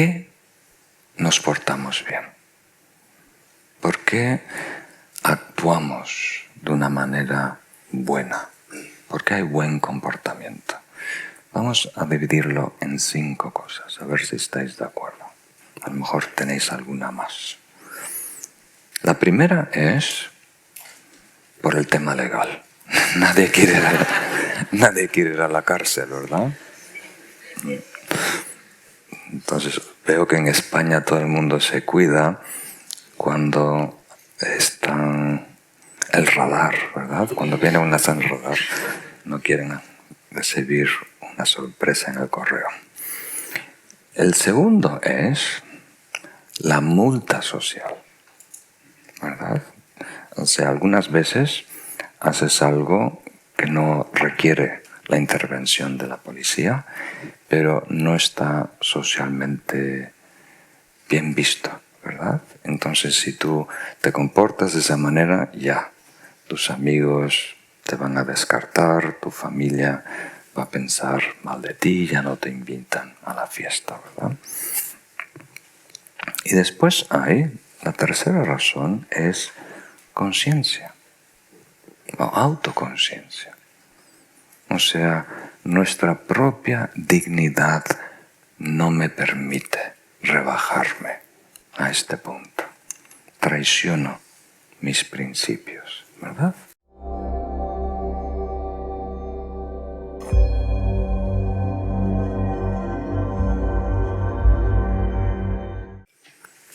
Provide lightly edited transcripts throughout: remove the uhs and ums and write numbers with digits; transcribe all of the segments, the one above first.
qué nos portamos bien? ¿Por qué actuamos de una manera buena? ¿Por qué hay buen comportamiento? Vamos a dividirlo en 5 cosas, a ver si estáis de acuerdo. A lo mejor tenéis alguna más. La primera es por el tema legal. Nadie quiere ir a la cárcel, ¿verdad? Entonces veo que en España todo el mundo se cuida cuando están el radar, ¿verdad? Cuando viene una en radar, no quieren recibir una sorpresa en el correo. El segundo es la multa social, ¿verdad? O sea, algunas veces haces algo que no requiere la intervención de la policía, pero no está socialmente bien visto, ¿verdad? Entonces, si tú te comportas de esa manera, ya, tus amigos te van a descartar, tu familia va a pensar mal de ti, ya no te invitan a la fiesta, ¿verdad? Y después hay, la tercera razón es conciencia o autoconciencia. O sea, nuestra propia dignidad no me permite rebajarme a este punto. Traiciono mis principios, ¿verdad?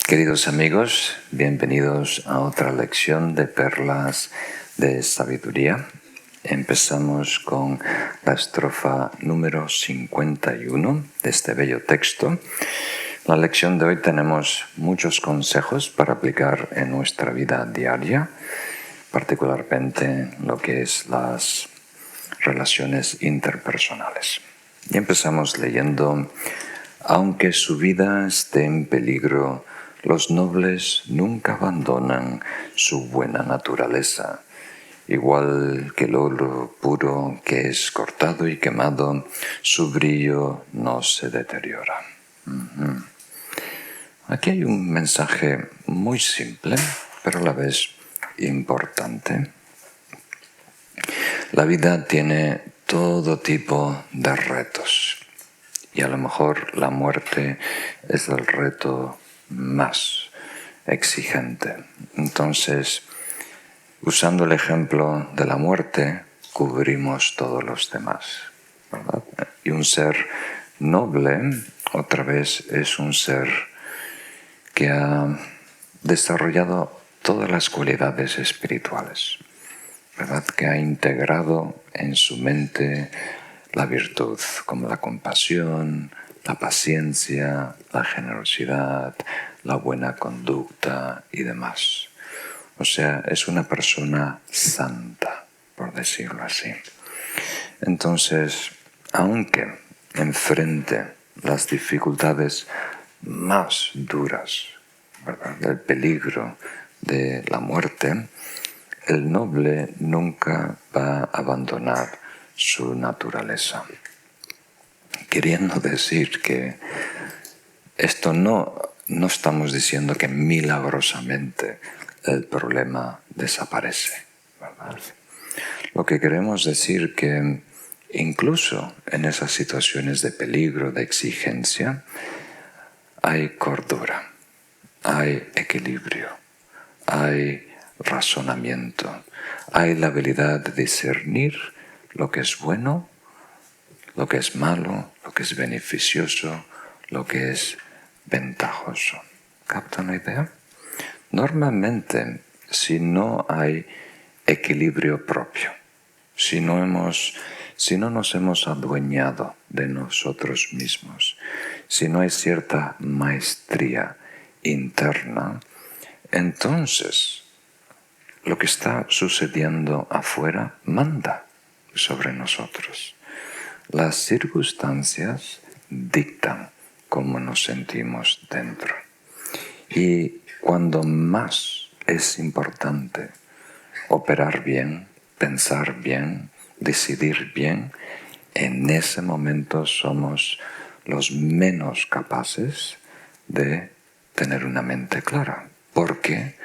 Queridos amigos, bienvenidos a otra lección de Perlas de Sabiduría. Empezamos con la estrofa número 51 de este bello texto. En la lección de hoy tenemos muchos consejos para aplicar en nuestra vida diaria, particularmente lo que es las relaciones interpersonales. Y empezamos leyendo: aunque su vida esté en peligro, los nobles nunca abandonan su buena naturaleza. Igual que el oro puro que es cortado y quemado, su brillo no se deteriora. Aquí hay un mensaje muy simple, pero a la vez importante. La vida tiene todo tipo de retos. Y a lo mejor la muerte es el reto más exigente. Entonces, usando el ejemplo de la muerte, cubrimos todos los demás, ¿verdad? Y un ser noble, otra vez, es un ser que ha desarrollado todas las cualidades espirituales, ¿verdad? Que ha integrado en su mente la virtud, como la compasión, la paciencia, la generosidad, la buena conducta y demás. O sea, es una persona santa, por decirlo así. Entonces, aunque enfrente las dificultades más duras, ¿verdad?, del peligro de la muerte, el noble nunca va a abandonar su naturaleza. Queriendo decir que esto no estamos diciendo que milagrosamente el problema desaparece, ¿verdad? Lo que queremos decir que incluso en esas situaciones de peligro, de exigencia, hay cordura, hay equilibrio, hay razonamiento, hay la habilidad de discernir lo que es bueno, lo que es malo, lo que es beneficioso, lo que es ventajoso. ¿Captan la idea? Normalmente, si no hay equilibrio propio, si no nos hemos adueñado de nosotros mismos, si no hay cierta maestría interna, entonces lo que está sucediendo afuera manda sobre nosotros. Las circunstancias dictan cómo nos sentimos dentro. Y cuando más es importante operar bien, pensar bien, decidir bien, en ese momento somos los menos capaces de tener una mente clara, porque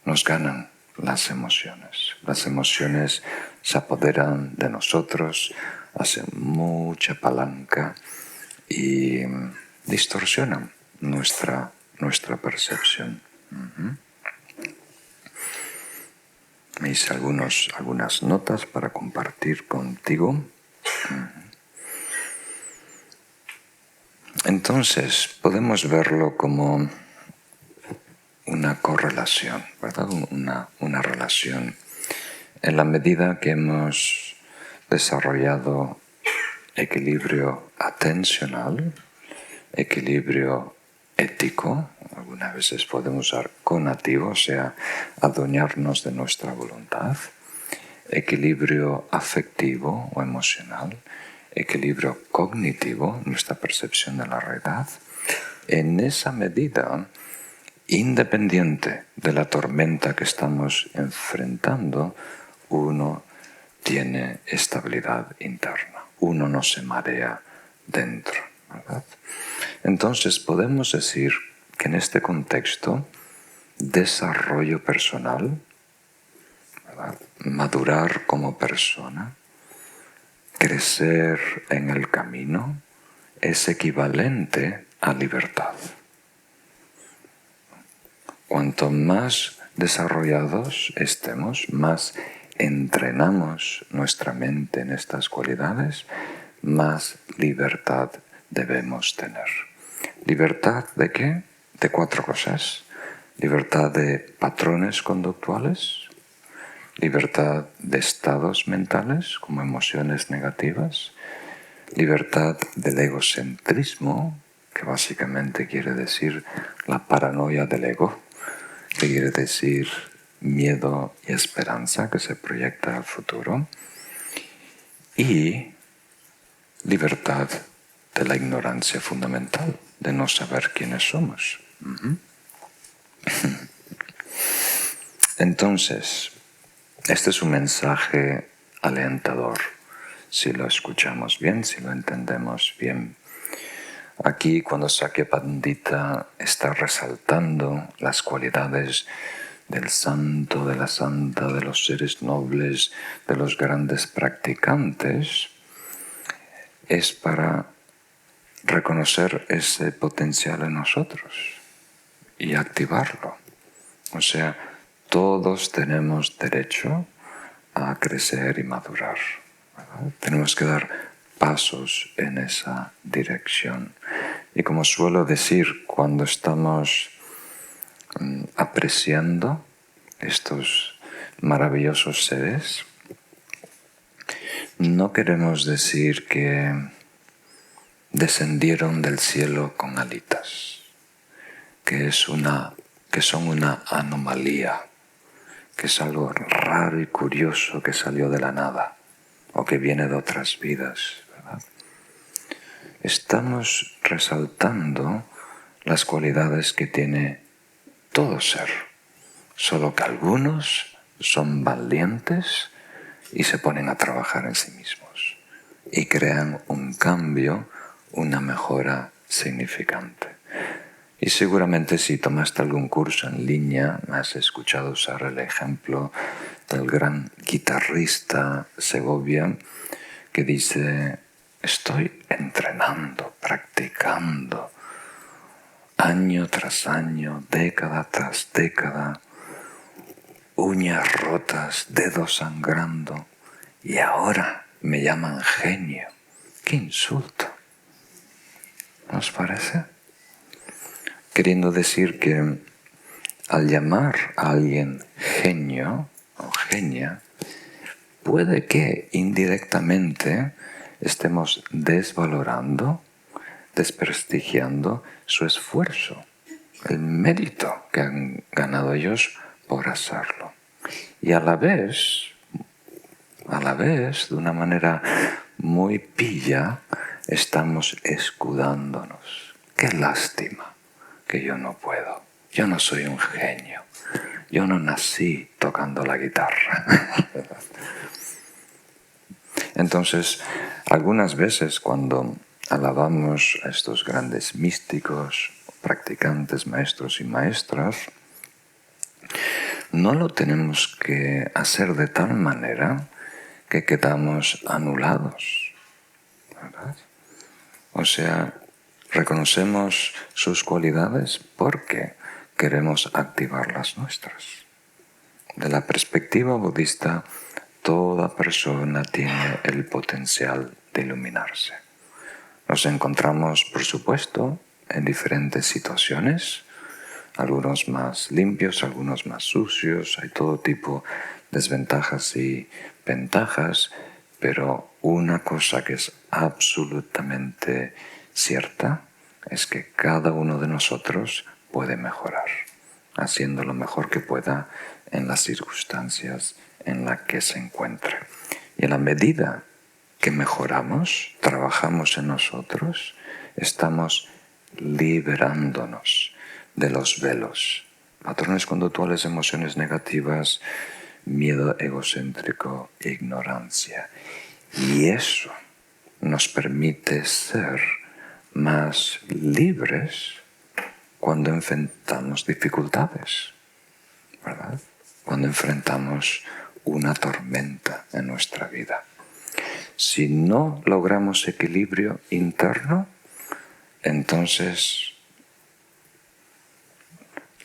nos ganan las emociones. Las emociones se apoderan de nosotros, hacen mucha palanca y distorsionan nuestra percepción. Me hice algunas notas para compartir contigo. Entonces, podemos verlo como una correlación, ¿verdad? Una relación. En la medida que hemos desarrollado equilibrio atencional, equilibrio ético, algunas veces podemos usar conativo, o sea, adueñarnos de nuestra voluntad, equilibrio afectivo o emocional, equilibrio cognitivo, nuestra percepción de la realidad. En esa medida, independiente de la tormenta que estamos enfrentando, uno tiene estabilidad interna, uno no se marea dentro, ¿verdad? Entonces podemos decir que en este contexto, desarrollo personal, ¿verdad? Madurar como persona, crecer en el camino, es equivalente a libertad. Cuanto más desarrollados estemos, más entrenamos nuestra mente en estas cualidades, más libertad debemos tener. ¿Libertad de qué? De 4 cosas. Libertad de patrones conductuales, libertad de estados mentales como emociones negativas, libertad del egocentrismo, que básicamente quiere decir la paranoia del ego, que quiere decir miedo y esperanza que se proyecta al futuro, y libertad de la ignorancia fundamental, de no saber quiénes somos. Entonces, este es un mensaje alentador, si lo escuchamos bien, si lo entendemos bien. Aquí, cuando Sakya Pandita está resaltando las cualidades del santo, de la santa, de los seres nobles, de los grandes practicantes, es para reconocer ese potencial en nosotros y activarlo. O sea, todos tenemos derecho a crecer y madurar, ¿verdad? Tenemos que dar pasos en esa dirección. Y como suelo decir, cuando estamos apreciando estos maravillosos seres, no queremos decir que descendieron del cielo con alitas, que son una anomalía, que es algo raro y curioso que salió de la nada o que viene de otras vidas, ¿verdad? Estamos resaltando las cualidades que tiene todo ser, solo que algunos son valientes y se ponen a trabajar en sí mismos y crean un cambio, una mejora significante. Y seguramente si tomaste algún curso en línea, me has escuchado usar el ejemplo del gran guitarrista Segovia que dice: estoy entrenando, practicando, año tras año, década tras década, uñas rotas, dedos sangrando, y ahora me llaman genio. ¡Qué insulto! ¿No os parece? Queriendo decir que al llamar a alguien genio o genia, puede que indirectamente estemos desvalorando, desprestigiando su esfuerzo, el mérito que han ganado ellos por hacerlo. Y a la vez, de una manera muy pilla, estamos escudándonos. ¡Qué lástima que yo no puedo! Yo no soy un genio. Yo no nací tocando la guitarra. Entonces, algunas veces cuando alabamos a estos grandes místicos, practicantes, maestros y maestras, no lo tenemos que hacer de tal manera que quedamos anulados, ¿verdad? O sea, reconocemos sus cualidades porque queremos activar las nuestras. De la perspectiva budista, toda persona tiene el potencial de iluminarse. Nos encontramos, por supuesto, en diferentes situaciones, algunos más limpios, algunos más sucios, hay todo tipo de desventajas y ventajas, pero una cosa que es absolutamente cierta es que cada uno de nosotros puede mejorar, haciendo lo mejor que pueda en las circunstancias en las que se encuentre. Y en la medida que mejoramos, trabajamos en nosotros, estamos liberándonos de los velos, patrones conductuales, emociones negativas, miedo egocéntrico, ignorancia. Y eso nos permite ser más libres cuando enfrentamos dificultades, ¿verdad? Cuando enfrentamos una tormenta en nuestra vida. Si no logramos equilibrio interno, entonces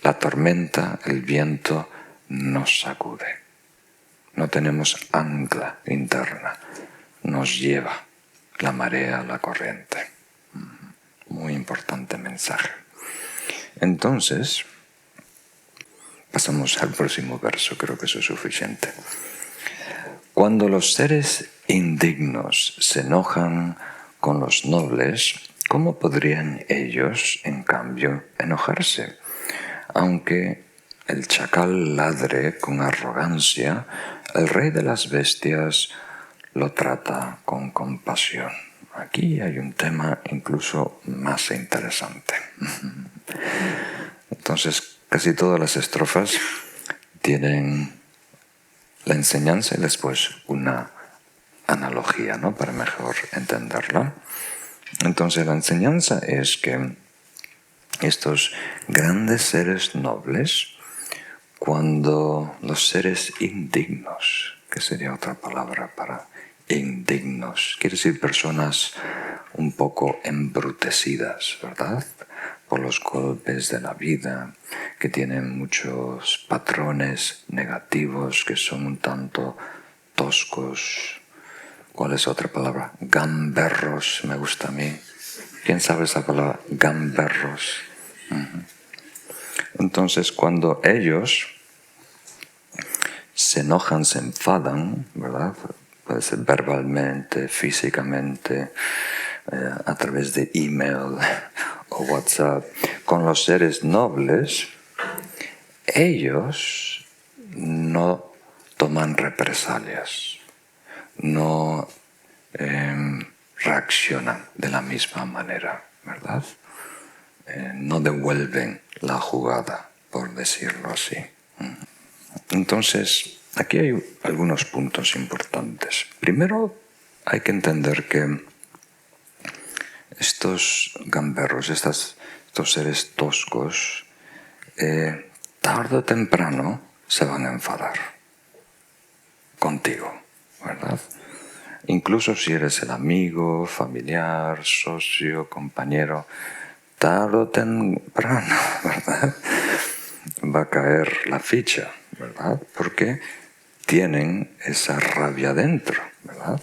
la tormenta, el viento, nos sacude. No tenemos ancla interna, nos lleva la marea, la corriente. Muy importante mensaje. Entonces, pasamos al próximo verso, creo que eso es suficiente. Cuando los seres indignos se enojan con los nobles, ¿cómo podrían ellos, en cambio, enojarse? Aunque el chacal ladre con arrogancia, el rey de las bestias lo trata con compasión. Aquí hay un tema incluso más interesante. Entonces, casi todas las estrofas tienen la enseñanza y después una analogía, ¿no? Para mejor entenderla. Entonces, la enseñanza es que estos grandes seres nobles, cuando los seres indignos, que sería otra palabra para indignos, quiere decir personas un poco embrutecidas, ¿verdad? Por los golpes de la vida, que tienen muchos patrones negativos, que son un tanto toscos. ¿Cuál es otra palabra? Gamberros, me gusta a mí. ¿Quién sabe esa palabra? Gamberros. Entonces, cuando ellos se enojan, se enfadan, ¿verdad? Puede ser verbalmente, físicamente, a través de email o WhatsApp, con los seres nobles, ellos no toman represalias, no reaccionan de la misma manera, ¿verdad? No devuelven la jugada, por decirlo así. Entonces, aquí hay algunos puntos importantes. Primero, hay que entender que estos gamberros, estos seres toscos, tarde o temprano se van a enfadar contigo, ¿verdad? Incluso si eres el amigo, familiar, socio, compañero, tarde o temprano, ¿verdad? Va a caer la ficha, ¿verdad? Porque tienen esa rabia dentro, ¿verdad?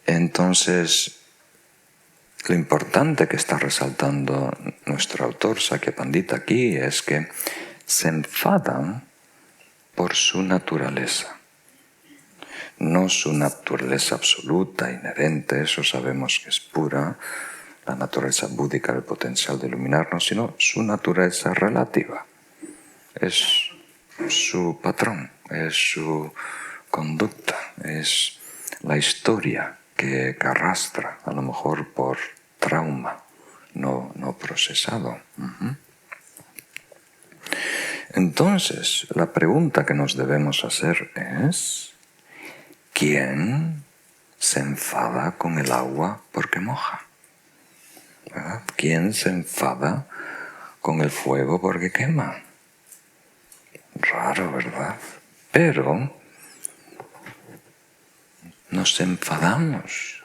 Entonces, lo importante que está resaltando nuestro autor Sakya Pandita aquí es que se enfadan por su naturaleza. No su naturaleza absoluta, inherente, eso sabemos que es pura, la naturaleza búdica, el potencial de iluminarnos, sino su naturaleza relativa. Es su patrón, es su conducta, es la historia que arrastra, a lo mejor por trauma no procesado. Entonces, la pregunta que nos debemos hacer es: ¿quién se enfada con el agua porque moja? ¿Verdad? ¿Quién se enfada con el fuego porque quema? Raro, ¿verdad? Pero nos enfadamos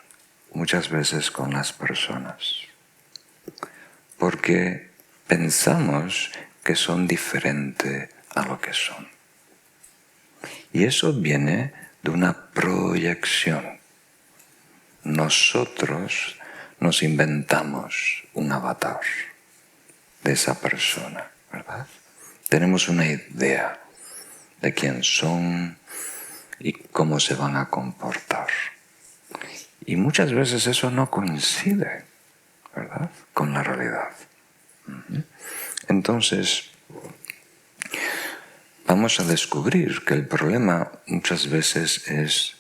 muchas veces con las personas porque pensamos que son diferentes a lo que son. Y eso viene de una proyección. Nosotros nos inventamos un avatar de esa persona, ¿verdad? Tenemos una idea de quién son y cómo se van a comportar. Y muchas veces eso no coincide, ¿verdad?, con la realidad. Entonces, vamos a descubrir que el problema muchas veces es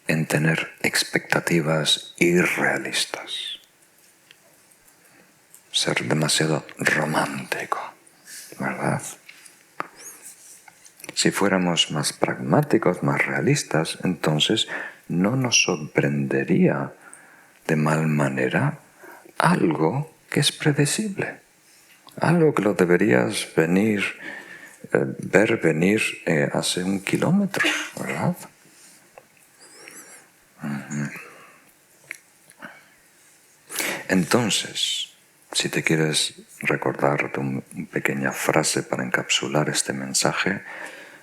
en tener expectativas irrealistas. Ser demasiado romántico, ¿verdad? Si fuéramos más pragmáticos, más realistas, entonces no nos sorprendería de mal manera algo que es predecible, algo que lo deberías ver venir hace 1 kilómetro, ¿verdad? Entonces, si te quieres recordar de una pequeña frase para encapsular este mensaje,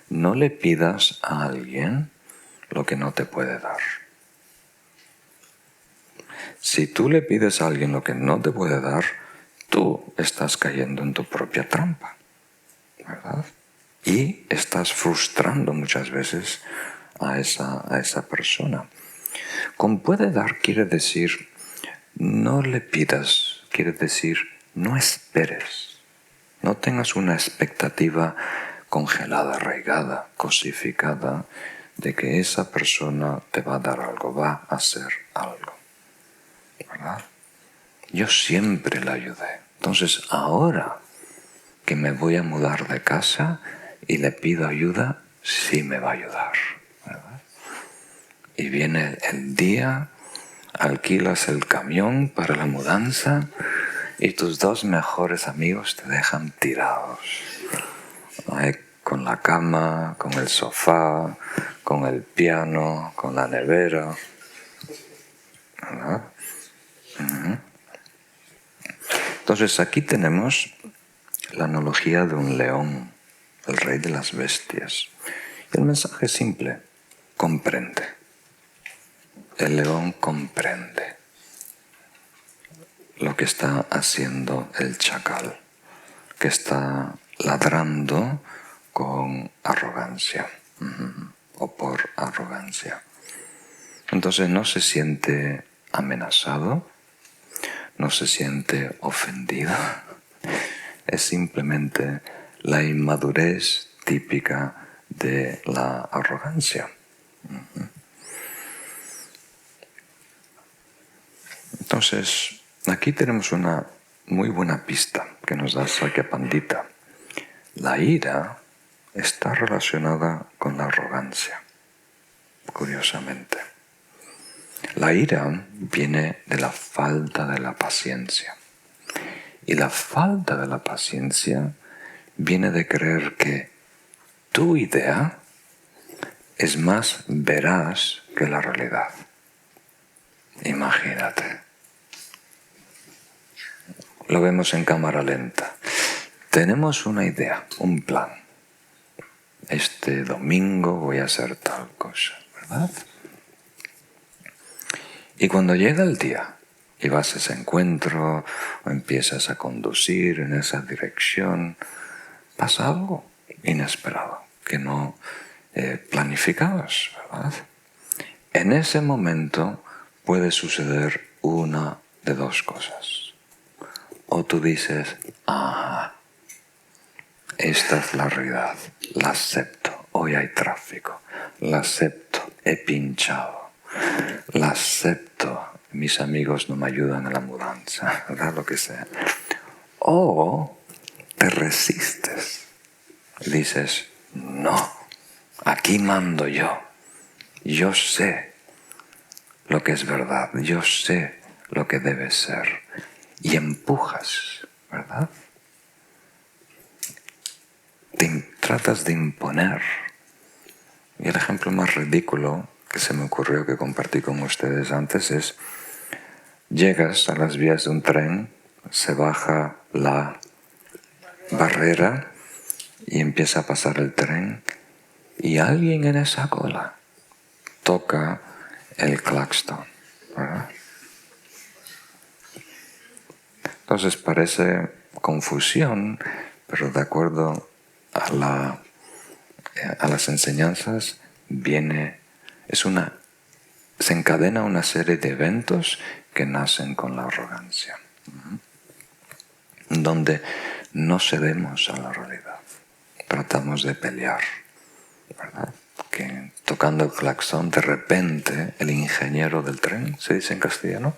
no le pidas a alguien lo que no te puede dar. Si tú le pides a alguien lo que no te puede dar, tú estás cayendo en tu propia trampa, ¿verdad? Y estás frustrando muchas veces a esa persona. Con puede dar quiere decir no le pidas, quiere decir no esperes, no tengas una expectativa congelada, arraigada, cosificada de que esa persona te va a dar algo, va a hacer algo, ¿verdad? Yo siempre la ayudé. Entonces ahora que me voy a mudar de casa y le pido ayuda, sí me va a ayudar, ¿verdad? Y viene el día, alquilas el camión para la mudanza y tus 2 mejores amigos te dejan tirados. Con la cama, con el sofá, con el piano, con la nevera, ¿verdad? Entonces aquí tenemos la analogía de un león, el rey de las bestias. Y el mensaje es simple: comprende. El león comprende lo que está haciendo el chacal, que está ladrando con arrogancia o por arrogancia. Entonces no se siente amenazado, no se siente ofendido, es simplemente la inmadurez típica de la arrogancia. Entonces, aquí tenemos una muy buena pista que nos da Sakya Pandita. La ira está relacionada con la arrogancia, curiosamente. La ira viene de la falta de la paciencia. Y la falta de la paciencia viene de creer que tu idea es más veraz que la realidad. Imagínate. Lo vemos en cámara lenta. Tenemos una idea, un plan. Este domingo voy a hacer tal cosa, ¿verdad? Y cuando llega el día y vas a ese encuentro o empiezas a conducir en esa dirección, pasa algo inesperado que no planificabas, ¿verdad? En ese momento puede suceder una de 2 cosas. O tú dices, esta es la realidad, la acepto, hoy hay tráfico, la acepto, he pinchado, la acepto, mis amigos no me ayudan a la mudanza, ¿verdad? Lo que sea. O te resistes y dices, no, aquí mando yo sé lo que es verdad, yo sé lo que debe ser. y empujas, ¿verdad? Tratas de imponer. Y el ejemplo más ridículo que se me ocurrió que compartí con ustedes antes es: llegas a las vías de un tren, se baja la barrera y empieza a pasar el tren, y alguien en esa cola toca el claxon, ¿verdad? Entonces parece confusión, pero de acuerdo a las enseñanzas se encadena una serie de eventos que nacen con la arrogancia, donde no cedemos a la realidad, tratamos de pelear, ¿verdad? Que tocando el claxon, de repente el ingeniero del tren, se dice en castellano,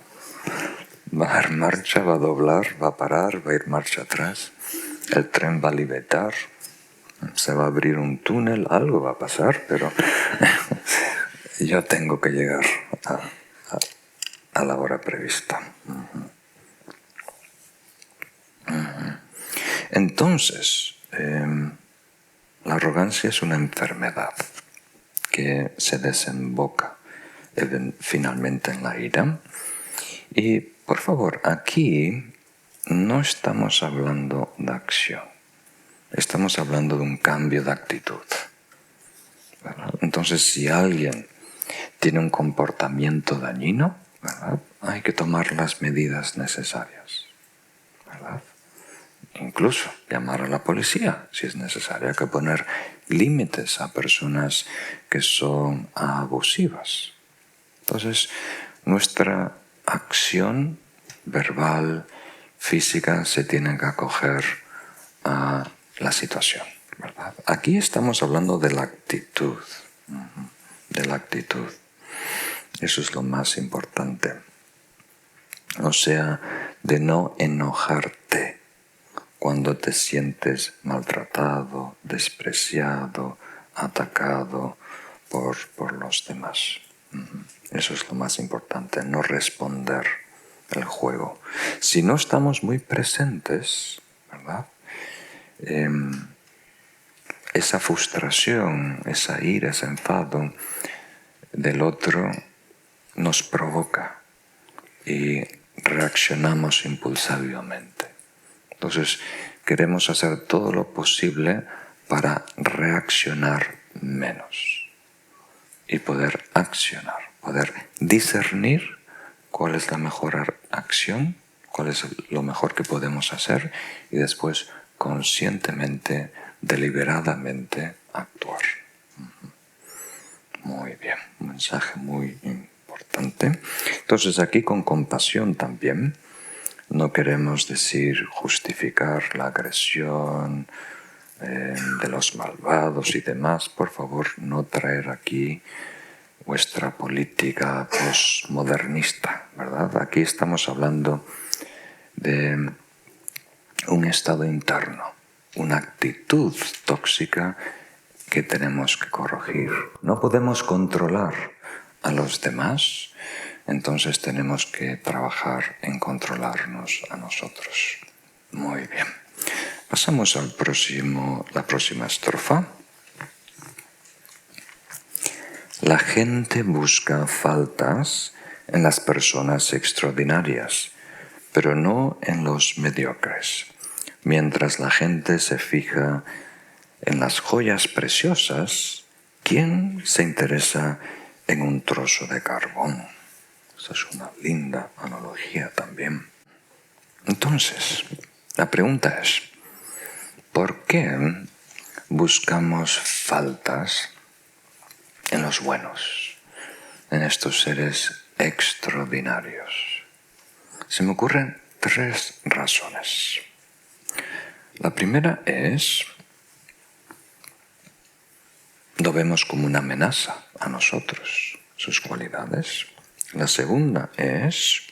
va a dar marcha, va a doblar, va a parar, va a ir marcha atrás, el tren va a libertar, se va a abrir un túnel, algo va a pasar, pero yo tengo que llegar a la hora prevista. Entonces, la arrogancia es una enfermedad que se desemboca finalmente en la ira. Y, por favor, aquí no estamos hablando de acción, estamos hablando de un cambio de actitud, ¿verdad? Entonces, si alguien tiene un comportamiento dañino, ¿verdad?, hay que tomar las medidas necesarias, ¿verdad? Incluso llamar a la policía si es necesario. Hay que poner límites a personas que son abusivas. Entonces, nuestra acción verbal, física, se tiene que acoger a la situación, ¿verdad? Aquí estamos hablando de la actitud, de la actitud. Eso es lo más importante. O sea, de no enojarte cuando te sientes maltratado, despreciado, atacado por los demás. Eso es lo más importante, no responder el juego. Si no estamos muy presentes, ¿verdad?, esa frustración, esa ira, ese enfado del otro nos provoca y reaccionamos impulsivamente. Entonces, queremos hacer todo lo posible para reaccionar menos y poder accionar, poder discernir cuál es la mejor acción, cuál es lo mejor que podemos hacer, y después conscientemente, deliberadamente actuar. Muy bien, un mensaje muy importante. Entonces aquí con compasión también, no queremos decir justificar la agresión de los malvados y demás. Por favor, no traer aquí vuestra política postmodernista, ¿verdad? Aquí estamos hablando de un estado interno, una actitud tóxica que tenemos que corregir. No podemos controlar a los demás, entonces tenemos que trabajar en controlarnos a nosotros. Muy bien. Pasamos a la próxima estrofa. La gente busca faltas en las personas extraordinarias, pero no en los mediocres. Mientras la gente se fija en las joyas preciosas, ¿quién se interesa en un trozo de carbón? Esa es una linda analogía también. Entonces, la pregunta es, ¿por qué buscamos faltas en los buenos, en estos seres extraordinarios? Se me ocurren 3 razones. La primera es, lo vemos como una amenaza a nosotros, sus cualidades. La segunda es,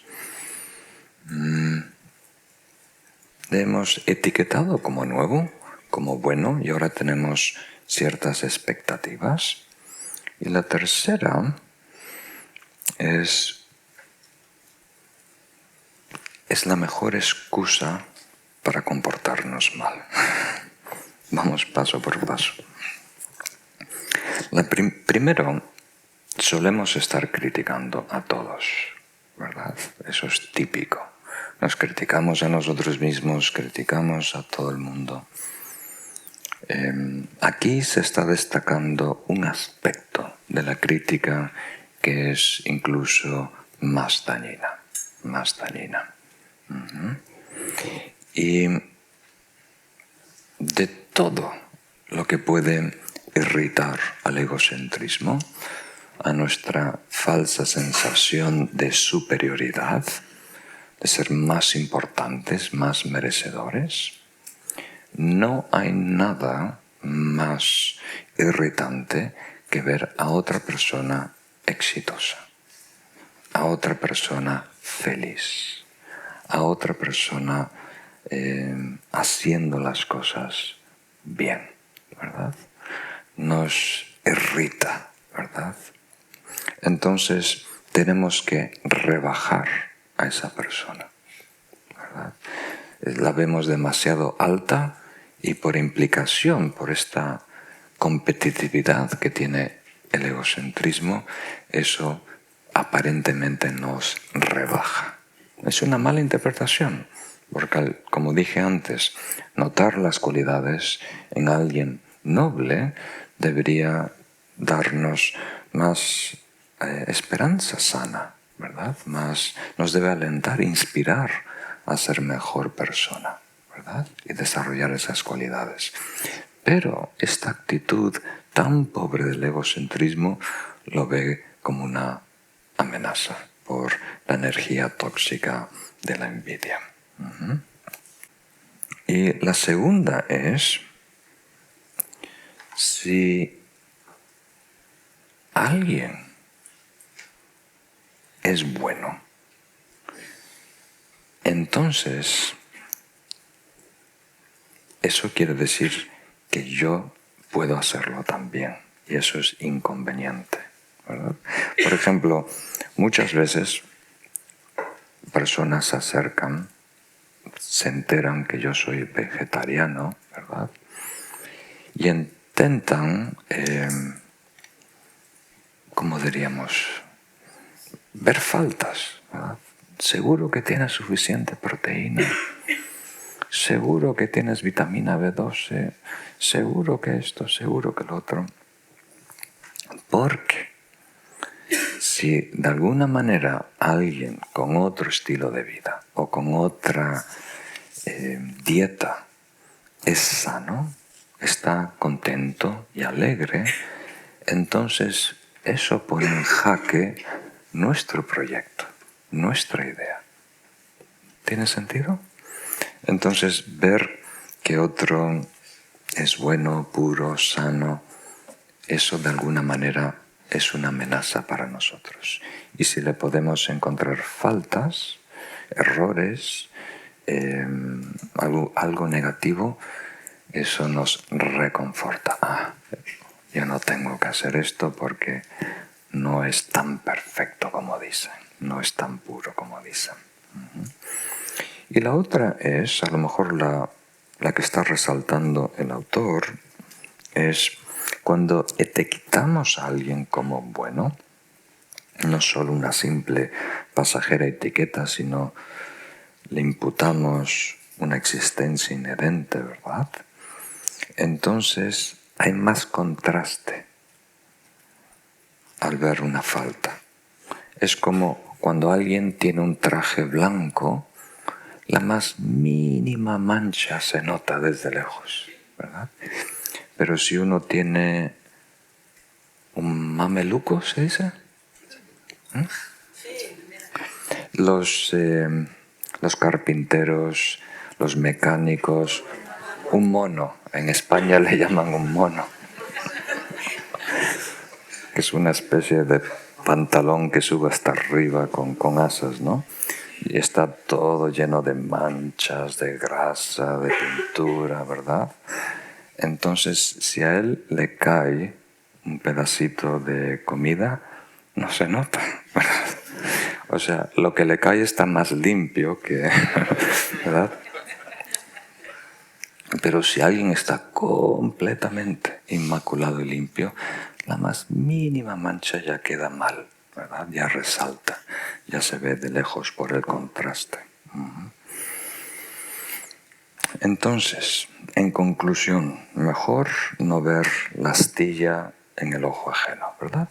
le hemos etiquetado como nuevo, como bueno, y ahora tenemos ciertas expectativas. Y la tercera es es la mejor excusa para comportarnos mal. Vamos paso por paso. Primero, solemos estar criticando a todos, ¿verdad? Eso es típico. Nos criticamos a nosotros mismos, criticamos a todo el mundo. Aquí se está destacando un aspecto de la crítica que es incluso más dañina. Y de todo lo que puede irritar al egocentrismo, a nuestra falsa sensación de superioridad, de ser más importantes, más merecedores, no hay nada más irritante que ver a otra persona exitosa, a otra persona feliz, a otra persona haciendo las cosas bien, ¿verdad? Nos irrita, ¿verdad? Entonces tenemos que rebajar a esa persona, ¿verdad? La vemos demasiado alta y por implicación, por esta competitividad que tiene el egocentrismo, eso aparentemente nos rebaja. Es una mala interpretación, porque como dije antes, notar las cualidades en alguien noble debería darnos más esperanza sana, ¿verdad? Nos debe alentar, inspirar a ser mejor persona, ¿verdad? Y desarrollar esas cualidades. Pero esta actitud tan pobre del egocentrismo lo ve como una amenaza por la energía tóxica de la envidia. Y la segunda es, si alguien es bueno, entonces eso quiere decir que yo puedo hacerlo también, y eso es inconveniente, ¿verdad? Por ejemplo, muchas veces personas se acercan, se enteran que yo soy vegetariano, ¿verdad? Y intentan, ¿cómo diríamos?, ver faltas, ¿verdad? Seguro que tienes suficiente proteína, seguro que tienes vitamina B12, seguro que esto, seguro que lo otro. Porque si de alguna manera alguien con otro estilo de vida o con otra dieta es sano, está contento y alegre, entonces eso pone en jaque nuestro proyecto, nuestra idea. ¿Tiene sentido? Entonces ver que otro es bueno, puro, sano, eso de alguna manera es una amenaza para nosotros. Y si le podemos encontrar faltas, errores, algo negativo, eso nos reconforta. Yo no tengo que hacer esto porque no es tan perfecto como dicen, no es tan puro como dicen. Y la otra es, a lo mejor la que está resaltando el autor, es cuando etiquetamos a alguien como bueno, no solo una simple pasajera etiqueta, sino le imputamos una existencia inherente, ¿verdad? Entonces hay más contraste al ver una falta. Es como cuando alguien tiene un traje blanco, la más mínima mancha se nota desde lejos, ¿verdad? Pero si uno tiene un mameluco, ¿se dice? Los carpinteros, los mecánicos, un mono. En España le llaman un mono, que es una especie de pantalón que sube hasta arriba con asas, ¿no? Y está todo lleno de manchas, de grasa, de pintura, ¿verdad? Entonces, si a él le cae un pedacito de comida, no se nota, ¿verdad? O sea, lo que le cae está más limpio que... ¿verdad? Pero si alguien está completamente inmaculado y limpio, la más mínima mancha ya queda mal, ¿verdad? Ya resalta, ya se ve de lejos por el contraste. Entonces, en conclusión, mejor no ver la astilla en el ojo ajeno, ¿verdad?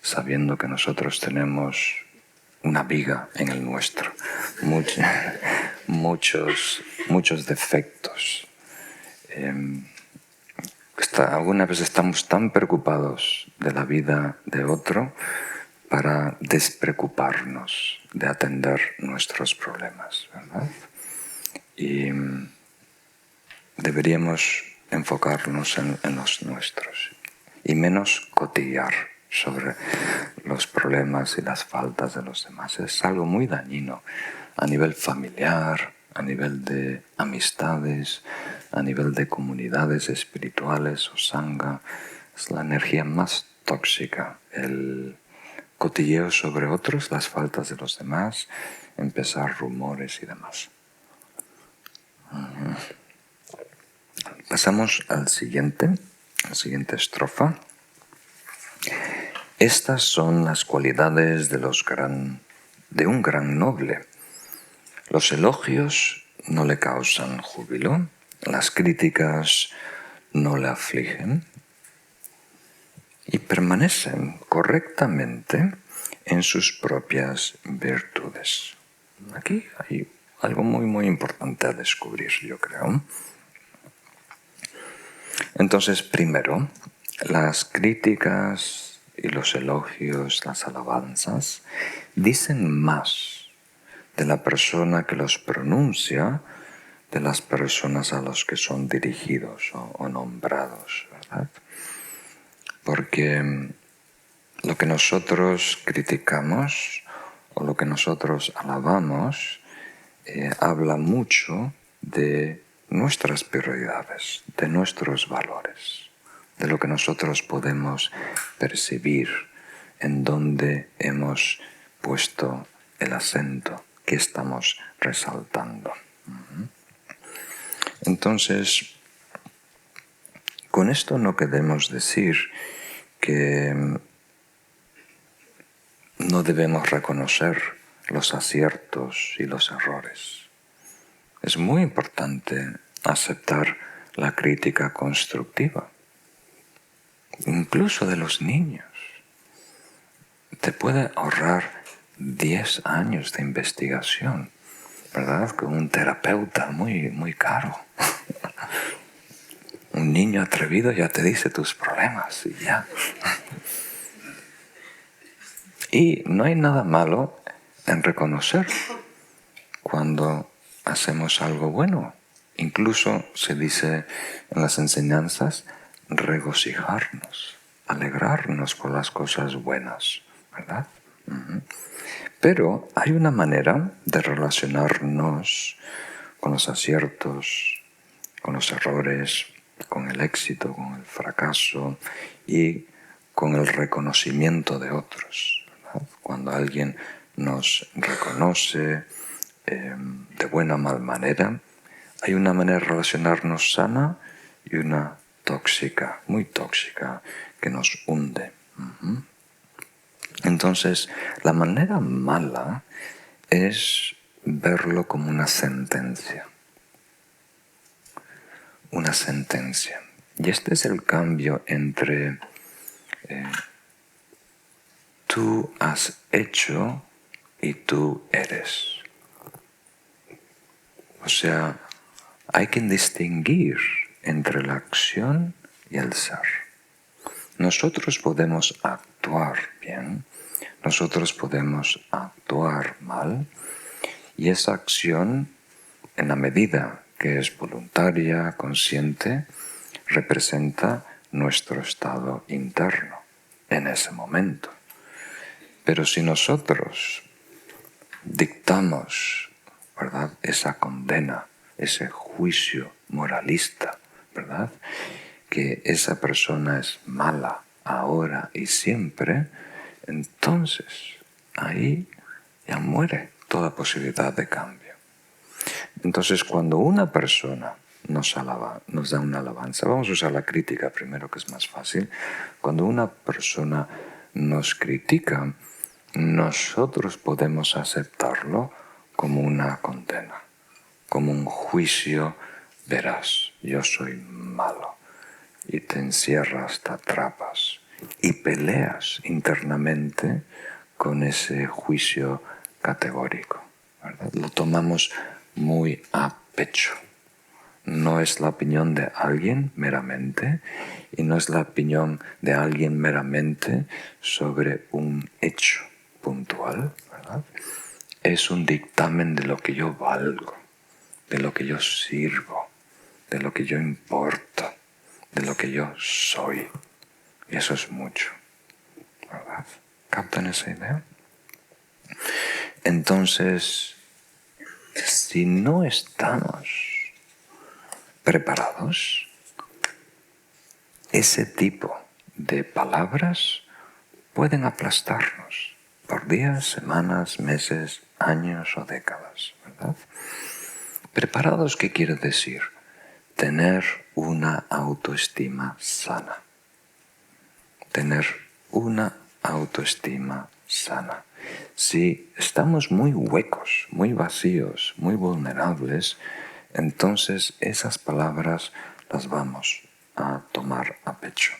Sabiendo que nosotros tenemos una viga en el nuestro, muchos defectos. Alguna vez estamos tan preocupados de la vida de otro para despreocuparnos de atender nuestros problemas, ¿verdad? Y deberíamos enfocarnos en los nuestros y menos cotillar sobre los problemas y las faltas de los demás. Es algo muy dañino a nivel familiar, a nivel de amistades, a nivel de comunidades espirituales o sangha. Es la energía más tóxica, el cotilleo sobre otros, las faltas de los demás, empezar rumores y demás. Pasamos a la siguiente estrofa. Estas son las cualidades de un gran noble. Los elogios no le causan júbilo, las críticas no le afligen y permanecen correctamente en sus propias virtudes. Aquí hay algo muy importante a descubrir, yo creo. Entonces, primero, las críticas y los elogios, las alabanzas, dicen más de la persona que los pronuncia, de las personas a los que son dirigidos o nombrados, ¿verdad? Porque lo que nosotros criticamos o lo que nosotros alabamos habla mucho de nuestras prioridades, de nuestros valores, de lo que nosotros podemos percibir, en donde hemos puesto el acento que estamos resaltando. Entonces, con esto no queremos decir que no debemos reconocer los aciertos y los errores. Es muy importante aceptar la crítica constructiva, incluso de los niños. Te puede ahorrar 10 años de investigación, ¿verdad? Con un terapeuta muy caro. Un niño atrevido ya te dice tus problemas y ya. Y no hay nada malo en reconocer cuando hacemos algo bueno. Incluso se dice en las enseñanzas regocijarnos, alegrarnos por las cosas buenas, ¿verdad? Pero hay una manera de relacionarnos con los aciertos, con los errores, con el éxito, con el fracaso y con el reconocimiento de otros, ¿verdad? Cuando alguien nos reconoce de buena o mal manera, hay una manera de relacionarnos sana y una tóxica, muy tóxica, que nos hunde. Entonces, la manera mala es verlo como una sentencia. Una sentencia. Y este es el cambio entre tú has hecho y tú eres. O sea, hay que distinguir entre la acción y el ser. Nosotros podemos actuar bien, nosotros podemos actuar mal, y esa acción, en la medida que es voluntaria, consciente, representa nuestro estado interno en ese momento. Pero si nosotros dictamos, ¿verdad?, esa condena, ese juicio moralista, ¿verdad?, que esa persona es mala ahora y siempre, entonces ahí ya muere toda posibilidad de cambio. Entonces, cuando una persona nos da una alabanza, vamos a usar la crítica primero, que es más fácil. Cuando una persona nos critica, nosotros podemos aceptarlo como una condena, como un juicio veraz. Yo soy malo. Y te encierras, te atrapas y peleas internamente con ese juicio categórico, ¿verdad? Lo tomamos muy a pecho. No es la opinión de alguien meramente, y no es la opinión de alguien meramente sobre un hecho puntual, ¿verdad? Es un dictamen de lo que yo valgo, de lo que yo sirvo, de lo que yo importo, de lo que yo soy. Y eso es mucho, ¿verdad? ¿Captan esa idea? Entonces, si no estamos preparados, ese tipo de palabras pueden aplastarnos por días, semanas, meses, años o décadas, ¿verdad? Preparados, ¿qué quiere decir? Tener una autoestima sana. Tener una autoestima sana. Si estamos muy huecos, muy vacíos, muy vulnerables, entonces esas palabras las vamos a tomar a pecho.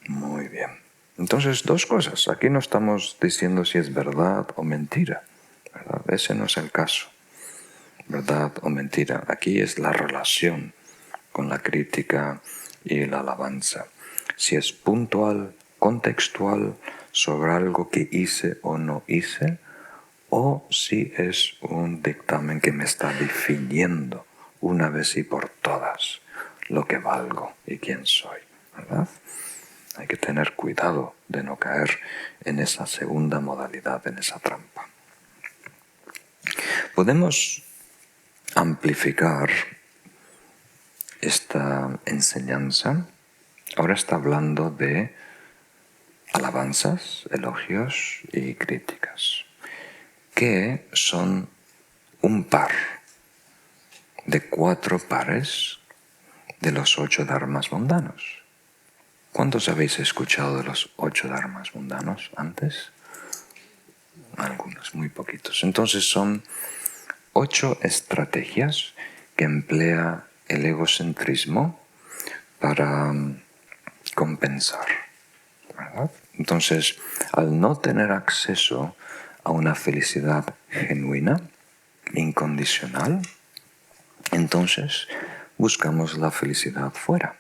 Muy bien. Entonces, dos cosas. Aquí no estamos diciendo si es verdad o mentira, ¿verdad? Ese no es el caso. Verdad o mentira. Aquí es la relación con la crítica y la alabanza. Si es puntual, contextual, sobre algo que hice o no hice, o si es un dictamen que me está definiendo una vez y por todas lo que valgo y quién soy, ¿verdad? Hay que tener cuidado de no caer en esa segunda modalidad, en esa trampa. Podemos amplificar esta enseñanza. Ahora está hablando de alabanzas, elogios y críticas, que son un par de 4 pares de los 8 dharmas mundanos. ¿Cuántos habéis escuchado de los 8 dharmas mundanos antes? Algunos, muy poquitos. Entonces son 8 estrategias que emplea el egocentrismo para compensar, ¿verdad? Entonces, al no tener acceso a una felicidad genuina, incondicional, entonces buscamos la felicidad fuera,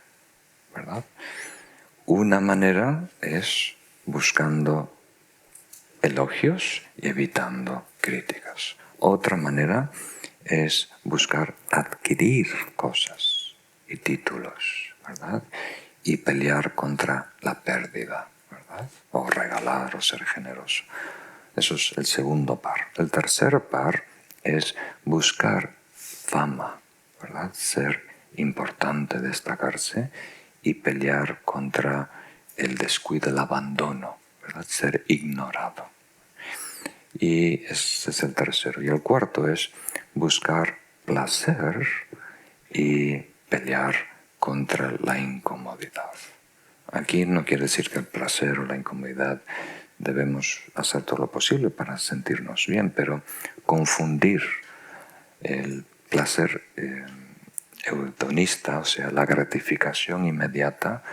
¿verdad? Una manera es buscando elogios y evitando críticas. Otra manera es buscar adquirir cosas y títulos, ¿verdad? Y pelear contra la pérdida, ¿verdad? O regalar o ser generoso. Eso es el segundo par. El tercer par es buscar fama, ¿verdad? Ser importante, destacarse y pelear contra el descuido, el abandono, ¿verdad? Ser ignorado. Y ese es el tercero. Y el cuarto es buscar placer y pelear contra la incomodidad. Aquí no quiere decir que el placer o la incomodidad debemos hacer todo lo posible para sentirnos bien, pero confundir el placer hedonista, o sea, la gratificación inmediata,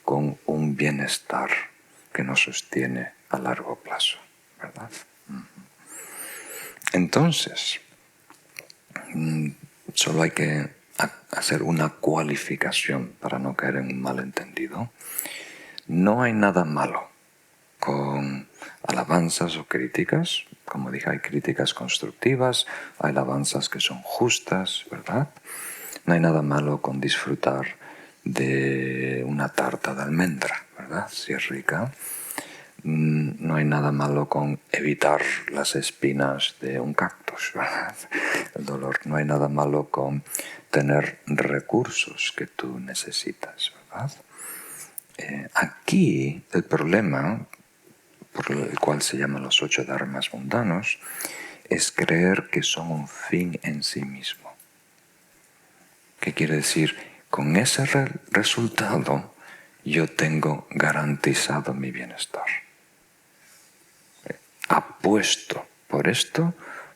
con un bienestar que nos sostiene a largo plazo, ¿verdad? Entonces, solo hay que hacer una cualificación para no caer en un malentendido. No hay nada malo con alabanzas o críticas. Como dije, hay críticas constructivas, hay alabanzas que son justas, ¿verdad? No hay nada malo con disfrutar de una tarta de almendra, ¿verdad? Si es rica. No hay nada malo con evitar las espinas de un cactus, ¿verdad? El dolor. No hay nada malo con tener recursos que tú necesitas, ¿verdad? Aquí el problema por el cual se llaman los 8 dharmas mundanos, es creer que son un fin en sí mismo. ¿Qué quiere decir? Con ese resultado yo tengo garantizado mi bienestar. Apuesto por esto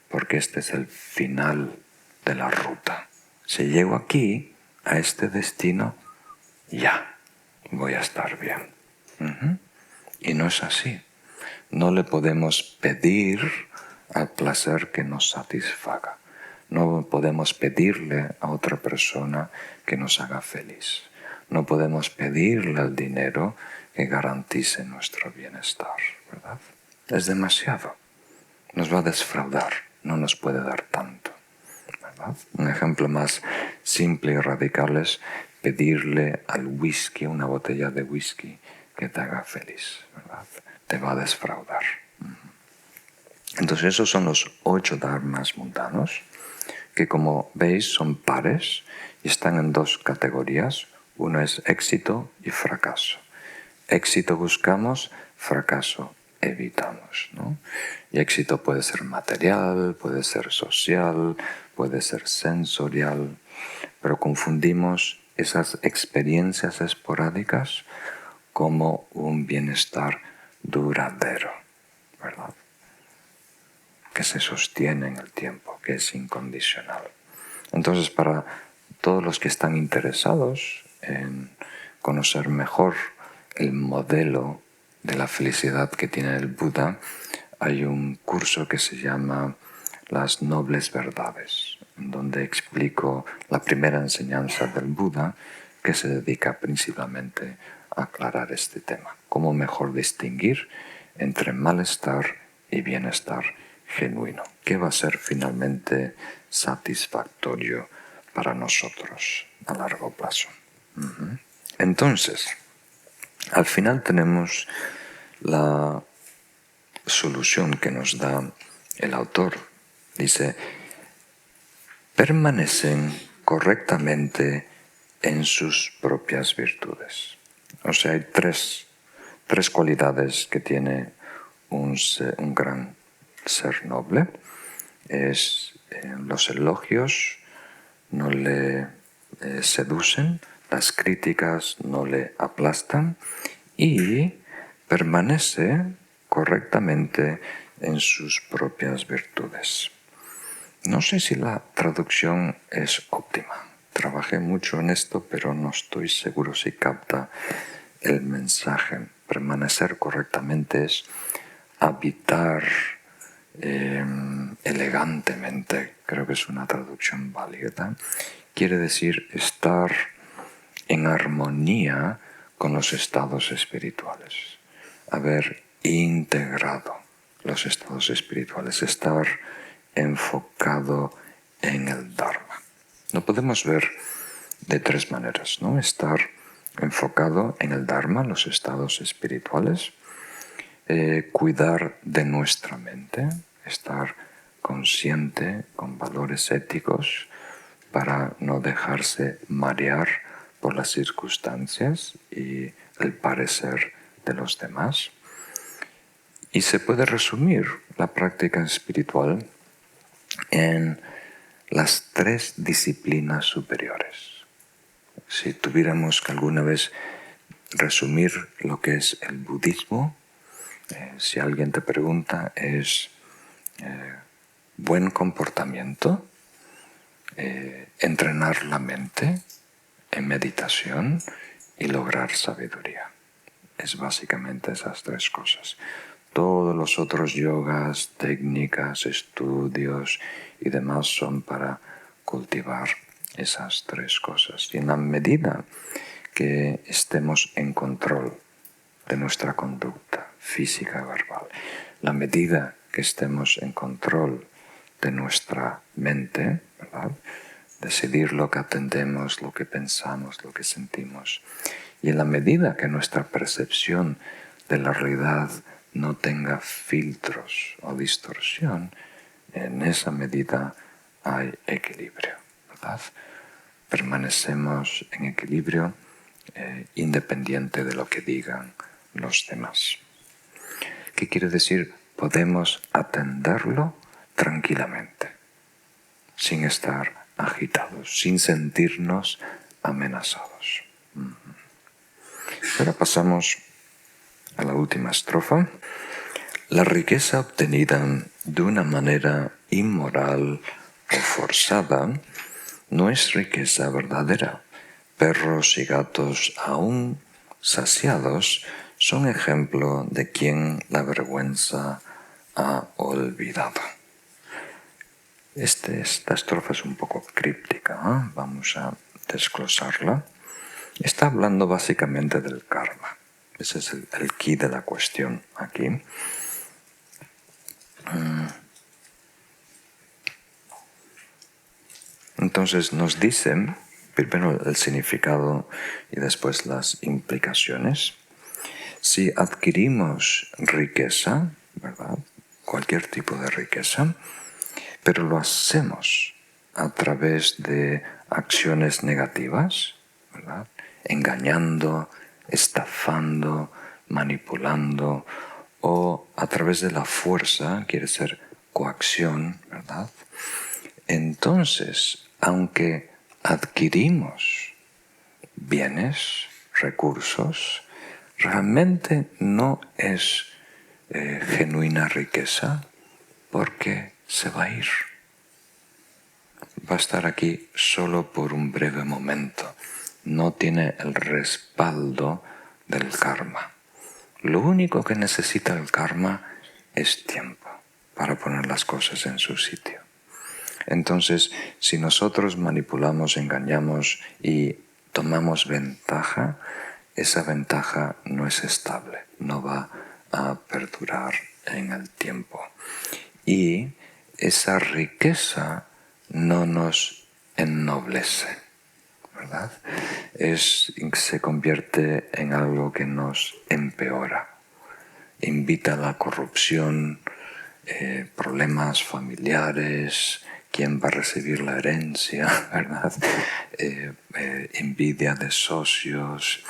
porque este es el final de la ruta. Si llego aquí, a este destino, ya voy a estar bien. Y no es así. No le podemos pedir al placer que nos satisfaga. No podemos pedirle a otra persona que nos haga feliz. No podemos pedirle al dinero que garantice nuestro bienestar, ¿verdad? Es demasiado. Nos va a defraudar, no nos puede dar tanto, ¿verdad? Un ejemplo más simple y radical es pedirle al whisky, una botella de whisky, que te haga feliz, ¿verdad? Te va a defraudar. Entonces esos son los 8 dharmas mundanos, que como veis son pares y están en 2 categorías. Uno es éxito y fracaso. Éxito buscamos, fracaso evitamos, ¿no? Y éxito puede ser material, puede ser social, puede ser sensorial, pero confundimos esas experiencias esporádicas como un bienestar duradero, ¿verdad? Que se sostiene en el tiempo, que es incondicional. Entonces, para todos los que están interesados en conocer mejor el modelo de la felicidad que tiene el Buda, hay un curso que se llama Las Nobles Verdades, donde explico la primera enseñanza del Buda, que se dedica principalmente a aclarar este tema. Cómo mejor distinguir entre malestar y bienestar genuino, que va a ser finalmente satisfactorio para nosotros a largo plazo. Entonces, al final tenemos la solución que nos da el autor. Dice, permanecen correctamente en sus propias virtudes. O sea, hay tres cualidades que tiene un gran ser noble. Los elogios no le seducen, las críticas no le aplastan y permanece correctamente en sus propias virtudes. No sé si la traducción es óptima. Trabajé mucho en esto, pero no estoy seguro si capta el mensaje. Permanecer correctamente es habitar elegantemente. Creo que es una traducción válida. Quiere decir estar en armonía con los estados espirituales. Haber integrado los estados espirituales, estar enfocado en el Dharma. Lo podemos ver de 3 maneras, ¿no? Estar enfocado en el Dharma, los estados espirituales, cuidar de nuestra mente, estar consciente con valores éticos para no dejarse marear por las circunstancias y el parecer de los demás. Y se puede resumir la práctica espiritual en las 3 disciplinas superiores. Si tuviéramos que alguna vez resumir lo que es el budismo, si alguien te pregunta, es buen comportamiento, entrenar la mente en meditación y lograr sabiduría. Es básicamente esas 3 cosas. Todos los otros yogas, técnicas, estudios y demás son para cultivar esas 3 cosas. Y en la medida que estemos en control de nuestra conducta física y verbal, la medida que estemos en control de nuestra mente, ¿verdad? Decidir lo que atendemos, lo que pensamos, lo que sentimos. Y en la medida que nuestra percepción de la realidad no tenga filtros o distorsión, en esa medida hay equilibrio, ¿verdad? Permanecemos en equilibrio independiente de lo que digan los demás. ¿Qué quiere decir? Podemos atenderlo tranquilamente, sin estar agitados, sin sentirnos amenazados. Ahora pasamos a la última estrofa. La riqueza obtenida de una manera inmoral o forzada no es riqueza verdadera. Perros y gatos aún saciados son ejemplo de quien la vergüenza ha olvidado. Esta estrofa es un poco críptica, ¿eh? Vamos a desglosarla. Está hablando básicamente del karma. Ese es el quid de la cuestión aquí. Entonces nos dicen primero el significado y después las implicaciones. Si adquirimos riqueza, ¿verdad? Cualquier tipo de riqueza, pero lo hacemos a través de acciones negativas, ¿verdad? Engañando, estafando, manipulando, o a través de la fuerza, quiere ser coacción, ¿verdad? Entonces, aunque adquirimos bienes, recursos, realmente no es genuina riqueza porque se va a ir. Va a estar aquí solo por un breve momento. No tiene el respaldo del karma. Lo único que necesita el karma es tiempo para poner las cosas en su sitio. Entonces, si nosotros manipulamos, engañamos y tomamos ventaja, esa ventaja no es estable, no va a perdurar en el tiempo. Y esa riqueza no nos ennoblece, ¿verdad? Se convierte en algo que nos empeora, invita a la corrupción, problemas familiares, quién va a recibir la herencia, ¿verdad? Envidia de socios,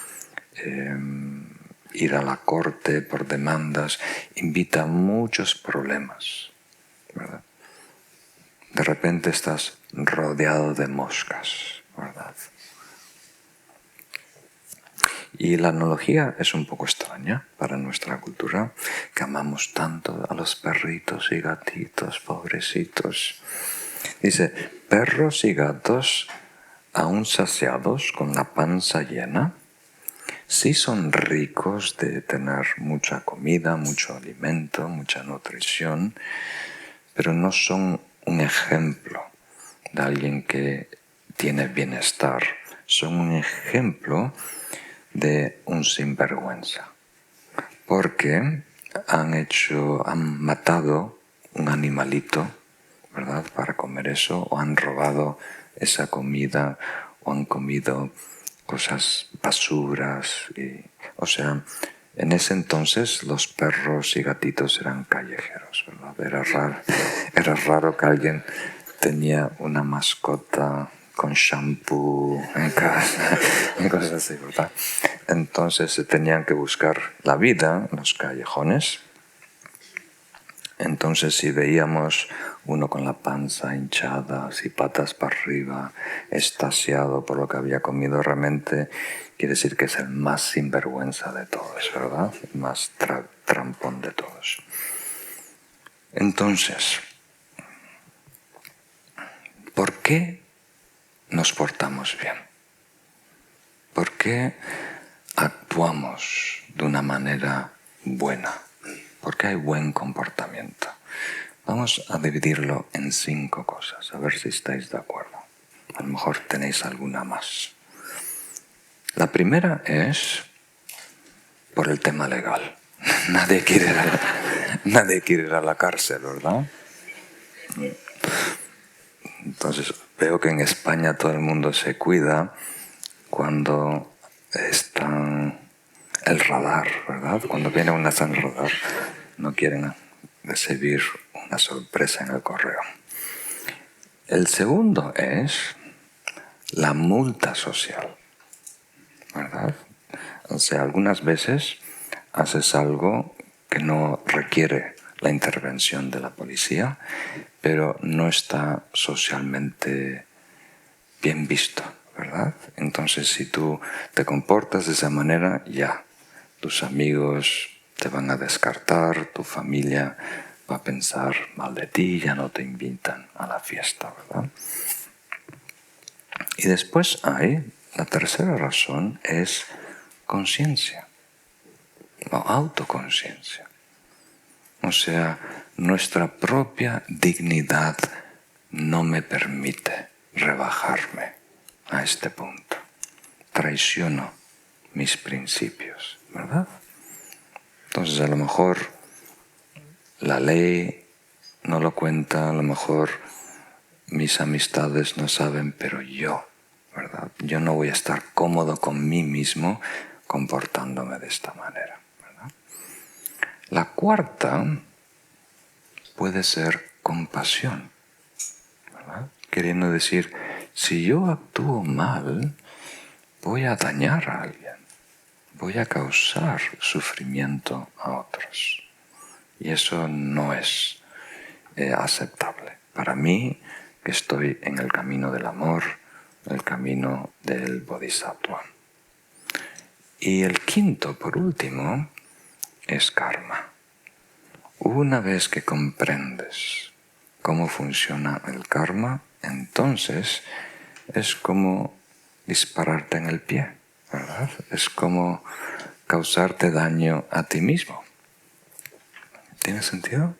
ir a la corte por demandas, invita a muchos problemas, ¿verdad? De repente estás rodeado de moscas, ¿verdad? Y la analogía es un poco extraña para nuestra cultura, que amamos tanto a los perritos y gatitos, pobrecitos. Dice, perros y gatos, aún saciados, con la panza llena, sí son ricos de tener mucha comida, mucho alimento, mucha nutrición, pero no son un ejemplo de alguien que tiene bienestar. Son un ejemplo de un sinvergüenza, porque han matado un animalito, ¿verdad?, para comer eso, o han robado esa comida, o han comido cosas basuras. O sea, en ese entonces los perros y gatitos eran callejeros, ¿verdad? Era raro que alguien tenía una mascota con shampoo en casa, y cosas así, ¿verdad? Entonces se tenían que buscar la vida en los callejones. Entonces si veíamos uno con la panza hinchada, así patas para arriba, extasiado por lo que había comido, realmente quiere decir que es el más sinvergüenza de todos, ¿verdad? El más trampón de todos. Entonces, ¿por qué nos portamos bien? ¿Por qué actuamos de una manera buena? ¿Por qué hay buen comportamiento? Vamos a dividirlo en 5 cosas, a ver si estáis de acuerdo. A lo mejor tenéis alguna más. La primera es por el tema legal. Nadie quiere ir a la cárcel, ¿verdad? Entonces veo que en España todo el mundo se cuida cuando están el radar, ¿verdad? Cuando viene una al radar, no quieren recibir una sorpresa en el correo. El segundo es la multa social, ¿verdad? O sea, algunas veces haces algo que no requiere la intervención de la policía, pero no está socialmente bien visto, ¿verdad? Entonces, si tú te comportas de esa manera, ya, tus amigos te van a descartar, tu familia va a pensar mal de ti, ya no te invitan a la fiesta, ¿verdad? Y después hay, la tercera razón es conciencia, o autoconciencia. O sea, nuestra propia dignidad no me permite rebajarme a este punto. Traiciono mis principios, ¿verdad? Entonces, a lo mejor la ley no lo cuenta, a lo mejor mis amistades no saben, pero yo, ¿verdad? Yo no voy a estar cómodo con mí mismo comportándome de esta manera, ¿verdad? La cuarta puede ser compasión, ¿verdad? Queriendo decir, si yo actúo mal, voy a dañar a alguien, voy a causar sufrimiento a otros. Y eso no es aceptable. Para mí, que estoy en el camino del amor, el camino del Bodhisattva. Y el quinto, por último, es karma. Una vez que comprendes cómo funciona el karma, entonces es como dispararte en el pie, ¿verdad? Es como causarte daño a ti mismo. ¿Tiene sentido?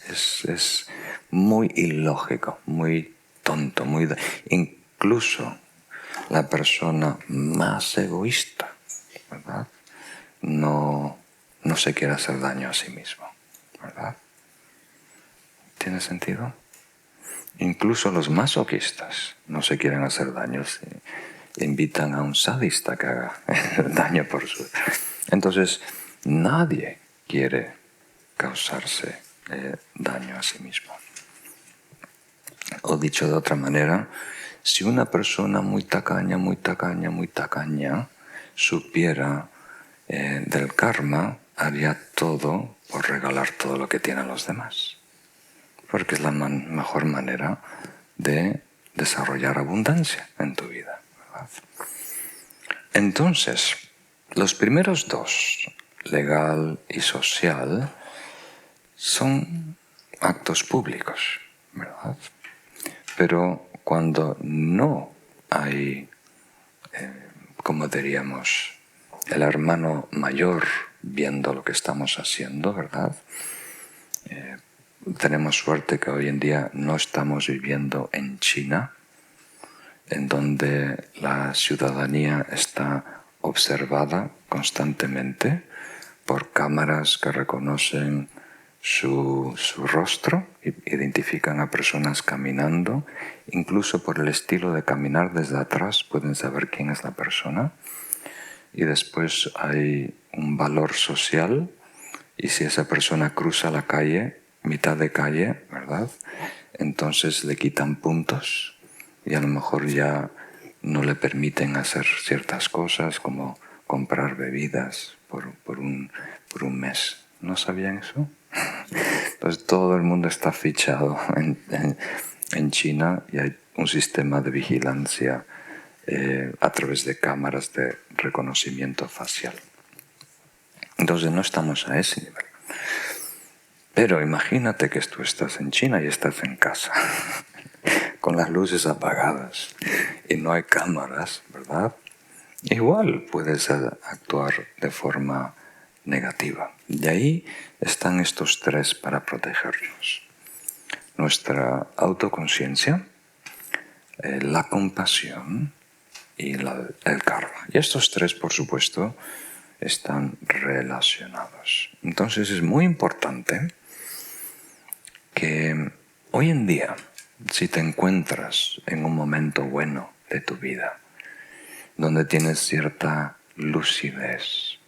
Es muy ilógico, muy tonto, incluso la persona más egoísta, ¿verdad? No se quiere hacer daño a sí mismo, ¿verdad? ¿Tiene sentido? Incluso los masoquistas no se quieren hacer daño, invitan a un sadista que haga daño por su... Entonces, nadie quiere causarse daño a sí mismo. O dicho de otra manera, si una persona muy tacaña, muy tacaña, muy tacaña supiera del karma, haría todo por regalar todo lo que tiene a los demás. Porque es la mejor manera de desarrollar abundancia en tu vida, ¿verdad? Entonces, los primeros dos, legal y social, son actos públicos, ¿verdad? Pero cuando no hay, como diríamos, el hermano mayor viendo lo que estamos haciendo, ¿verdad? Tenemos suerte que hoy en día no estamos viviendo en China, en donde la ciudadanía está observada constantemente por cámaras que reconocen su rostro, identifican a personas caminando, incluso por el estilo de caminar desde atrás pueden saber quién es la persona. Y después hay un valor social, y si esa persona cruza la calle, mitad de calle, ¿verdad? Entonces le quitan puntos y a lo mejor ya no le permiten hacer ciertas cosas como comprar bebidas por un mes. ¿No sabían eso? Entonces todo el mundo está fichado en China y hay un sistema de vigilancia a través de cámaras de reconocimiento facial. Entonces no estamos a ese nivel. Pero imagínate que tú estás en China y estás en casa, con las luces apagadas y no hay cámaras, ¿verdad? Igual puedes actuar de forma negativa. Y ahí están estos tres para protegernos. Nuestra autoconciencia, la compasión y el karma. Y estos tres, por supuesto, están relacionados. Entonces es muy importante que hoy en día, si te encuentras en un momento bueno de tu vida, donde tienes cierta lucidez,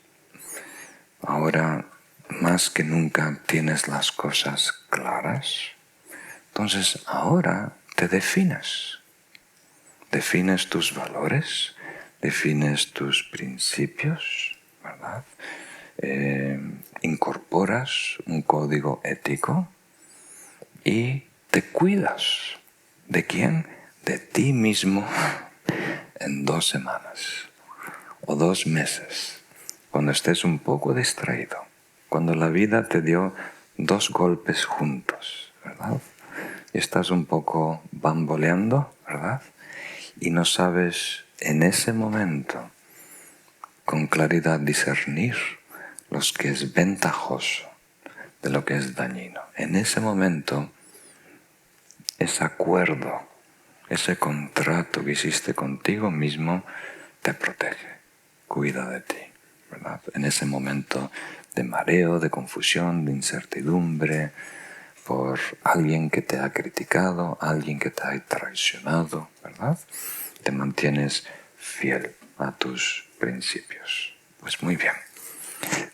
ahora más que nunca tienes las cosas claras, entonces ahora te defines. Defines tus valores, defines tus principios, ¿verdad? incorporas un código ético y te cuidas. ¿De quién? De ti mismo en 2 semanas o 2 meses, cuando estés un poco distraído, cuando la vida te dio 2 golpes juntos, ¿verdad? Y estás un poco bamboleando, ¿verdad? Y no sabes en ese momento con claridad discernir lo que es ventajoso de lo que es dañino. En ese momento, ese acuerdo, ese contrato que hiciste contigo mismo te protege, cuida de ti, ¿verdad? En ese momento de mareo, de confusión, de incertidumbre, por alguien que te ha criticado, alguien que te ha traicionado, ¿verdad? Te mantienes fiel a tus principios. Pues muy bien.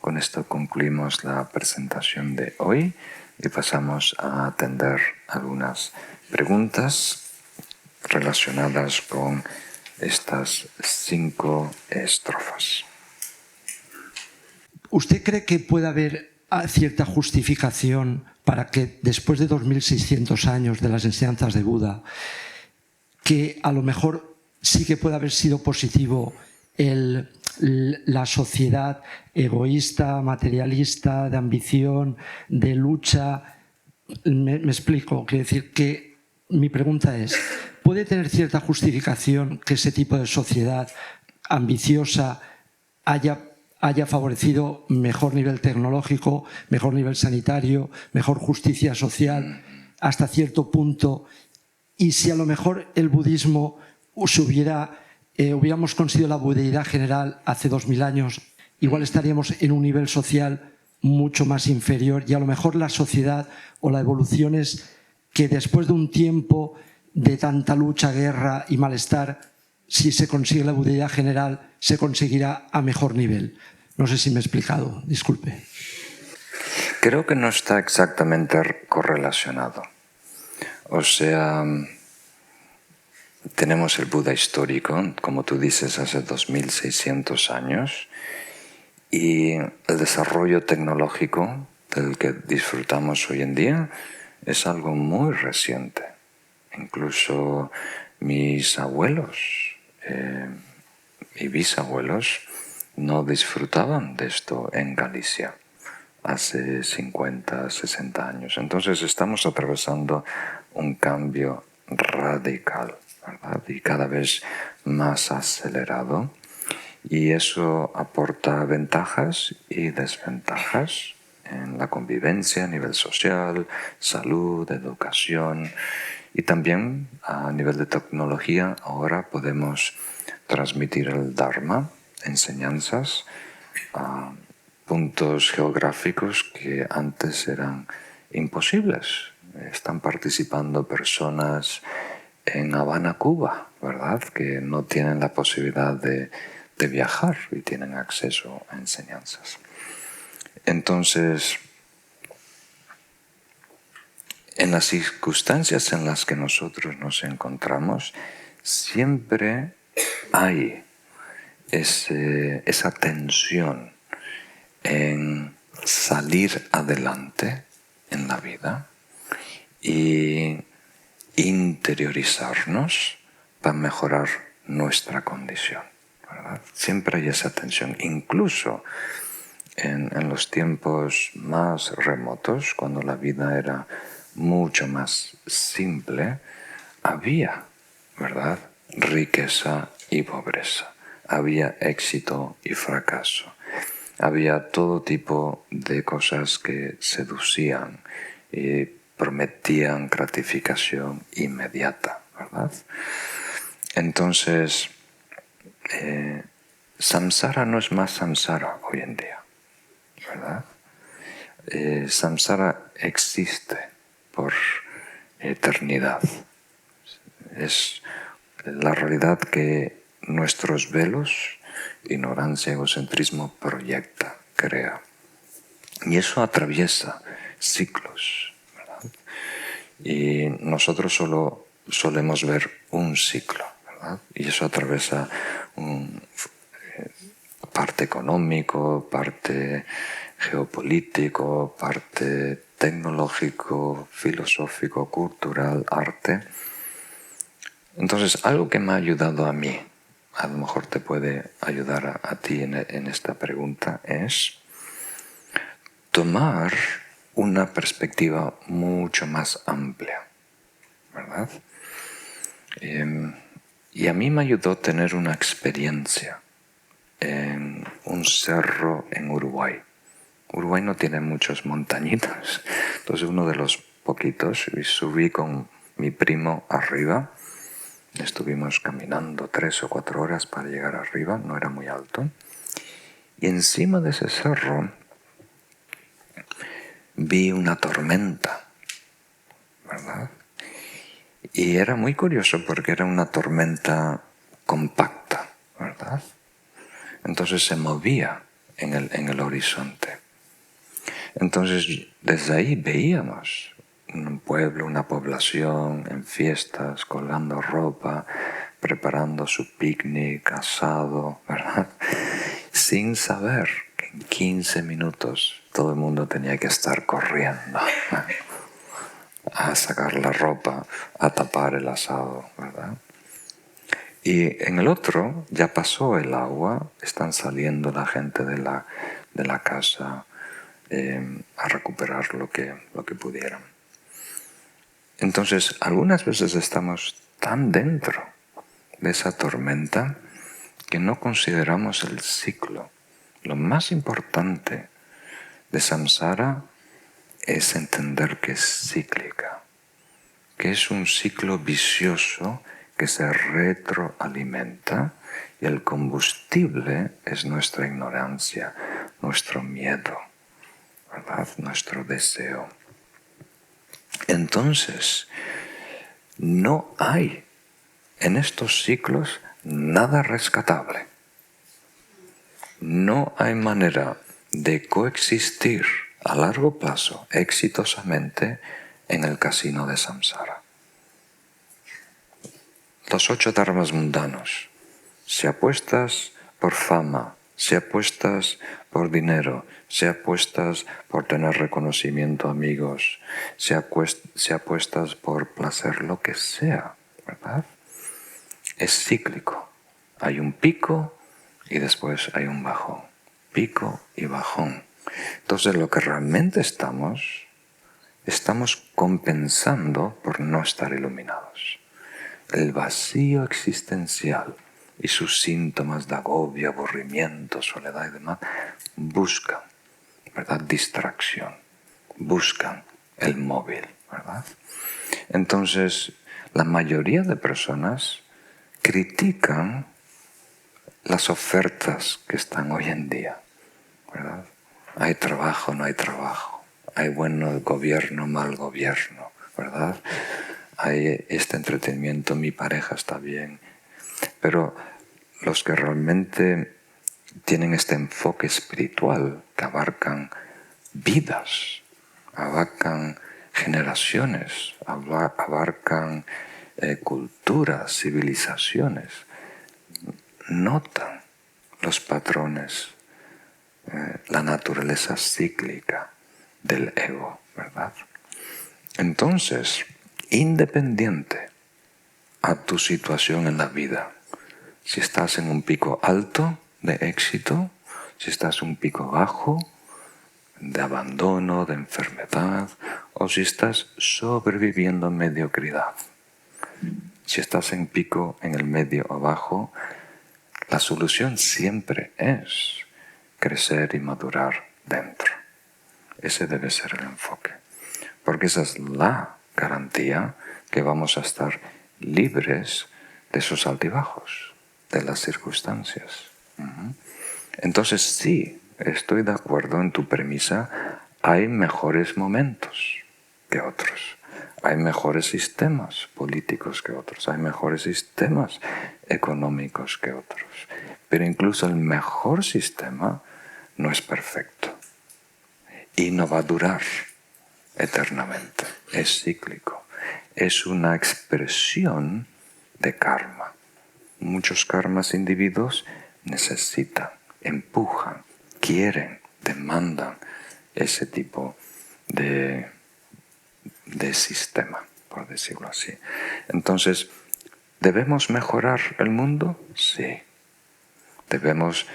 Con esto concluimos la presentación de hoy y pasamos a atender algunas preguntas relacionadas con estas 5 estrofas. ¿Usted cree que puede haber cierta justificación para que después de 2600 años de las enseñanzas de Buda, que a lo mejor sí que puede haber sido positivo la sociedad egoísta, materialista, de ambición, de lucha? Me explico, quiero decir que mi pregunta es, ¿puede tener cierta justificación que ese tipo de sociedad ambiciosa haya favorecido mejor nivel tecnológico, mejor nivel sanitario, mejor justicia social hasta cierto punto? Y si a lo mejor el budismo hubiéramos conseguido la budeidad general hace 2000 años, igual estaríamos en un nivel social mucho más inferior, y a lo mejor la sociedad o la evolución es que después de un tiempo de tanta lucha, guerra y malestar, si se consigue la budeidad general, se conseguirá a mejor nivel. No sé si me he explicado, disculpe. Creo que no está exactamente correlacionado. O sea, tenemos el Buda histórico, como tú dices, hace 2600 años, y el desarrollo tecnológico del que disfrutamos hoy en día es algo muy reciente. Incluso mis abuelos y bisabuelos no disfrutaban de esto en Galicia hace 50, 60 años. Entonces estamos atravesando un cambio radical, ¿verdad? Y cada vez más acelerado. Y eso aporta ventajas y desventajas en la convivencia a nivel social, salud, educación. Y también a nivel de tecnología ahora podemos transmitir el Dharma, enseñanzas, a puntos geográficos que antes eran imposibles. Están participando personas en Habana, Cuba, ¿verdad? Que no tienen la posibilidad de viajar y tienen acceso a enseñanzas. Entonces, en las circunstancias en las que nosotros nos encontramos, siempre hay esa tensión en salir adelante en la vida y interiorizarnos para mejorar nuestra condición, ¿verdad? Siempre hay esa tensión, incluso en los tiempos más remotos, cuando la vida era mucho más simple, había, ¿verdad?, riqueza y pobreza, había éxito y fracaso, había todo tipo de cosas que seducían y prometían gratificación inmediata, ¿verdad? Entonces, samsara no es más samsara hoy en día, ¿verdad? Samsara existe por eternidad. Es la realidad que nuestros velos, ignorancia, egocentrismo, proyecta, crea. Y eso atraviesa ciclos, ¿verdad? Y nosotros solo solemos ver un ciclo, ¿verdad? Y eso atraviesa parte económico, parte geopolítico, parte tecnológico, filosófico, cultural, arte. Entonces, algo que me ha ayudado a mí, a lo mejor te puede ayudar a ti en esta pregunta, es tomar una perspectiva mucho más amplia, ¿verdad? Y a mí me ayudó tener una experiencia en un cerro en Uruguay. Uruguay no tiene muchas montañitas, entonces uno de los poquitos, y subí con mi primo arriba. Estuvimos caminando 3 o 4 horas para llegar arriba, no era muy alto. Y encima de ese cerro vi una tormenta, ¿verdad? Y era muy curioso porque era una tormenta compacta, ¿verdad? Entonces se movía en el horizonte. Entonces desde ahí veíamos un pueblo, una población en fiestas, colgando ropa, preparando su picnic, asado, ¿verdad? Sin saber que en 15 minutos todo el mundo tenía que estar corriendo a sacar la ropa, a tapar el asado, ¿verdad? Y en el otro ya pasó el agua, están saliendo la gente de la casa a recuperar lo que pudieran. Entonces, algunas veces estamos tan dentro de esa tormenta que no consideramos el ciclo. Lo más importante de samsara es entender que es cíclica, que es un ciclo vicioso que se retroalimenta y el combustible es nuestra ignorancia, nuestro miedo, ¿verdad? Nuestro deseo. Entonces, no hay en estos ciclos nada rescatable. No hay manera de coexistir a largo plazo exitosamente en el casino de samsara. Los 8 dharmas mundanos, si apuestas por fama, si apuestas por dinero, si apuestas por tener reconocimiento, amigos, si apuestas por placer, lo que sea, ¿verdad? Es cíclico. Hay un pico y después hay un bajón. Pico y bajón. Entonces lo que realmente estamos compensando por no estar iluminados. El vacío existencial y sus síntomas de agobio, aburrimiento, soledad y demás buscan, ¿verdad?, distracción, buscan el móvil, ¿verdad? Entonces, la mayoría de personas critican las ofertas que están hoy en día, ¿verdad? Hay trabajo, no hay trabajo, hay buen gobierno, mal gobierno, ¿verdad? Hay este entretenimiento, mi pareja está bien. Pero los que realmente tienen este enfoque espiritual, que abarcan vidas, abarcan generaciones, abarcan culturas, civilizaciones, notan los patrones, la naturaleza cíclica del ego, ¿verdad? Entonces, independiente a tu situación en la vida, si estás en un pico alto de éxito, si estás en un pico bajo de abandono, de enfermedad, o si estás sobreviviendo en mediocridad, si estás en pico en el medio o bajo, la solución siempre es crecer y madurar dentro. Ese debe ser el enfoque, porque esa es la garantía que vamos a estar libres de esos altibajos, de las circunstancias. Entonces sí, estoy de acuerdo en tu premisa, hay mejores momentos que otros, hay mejores sistemas políticos que otros, hay mejores sistemas económicos que otros, pero incluso el mejor sistema no es perfecto y no va a durar eternamente, es cíclico, es una expresión de karma. Muchos karmas individuos necesitan empujan, quieren, demandan ese tipo de sistema, por decirlo así. Entonces, ¿debemos mejorar el mundo? Sí. ¿Debemos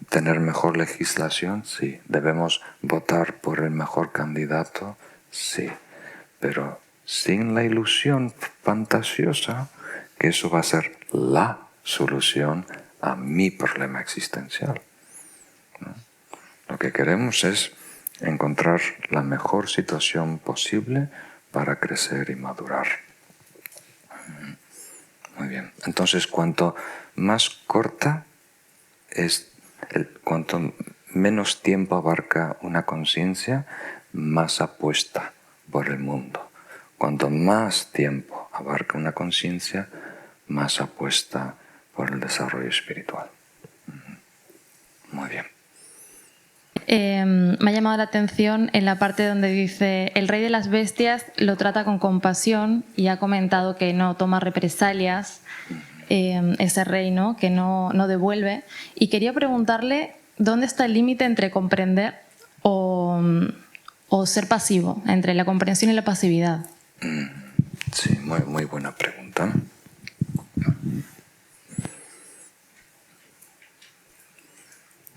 tener mejor legislación? Sí. ¿Debemos votar por el mejor candidato? Sí. Pero sin la ilusión fantasiosa que eso va a ser la solución a mi problema existencial, ¿no? Lo que queremos es encontrar la mejor situación posible para crecer y madurar. Muy bien. Entonces, cuanto más corta es, cuanto menos tiempo abarca una conciencia, más apuesta por el mundo. Cuanto más tiempo abarca una conciencia, más apuesta por el desarrollo espiritual. Muy bien. Me ha llamado la atención en la parte donde dice el rey de las bestias lo trata con compasión y ha comentado que no toma represalias, ese rey, ¿no? Que no devuelve. Y quería preguntarle dónde está el límite entre comprender o ser pasivo, entre la comprensión y la pasividad. Sí, muy buena pregunta.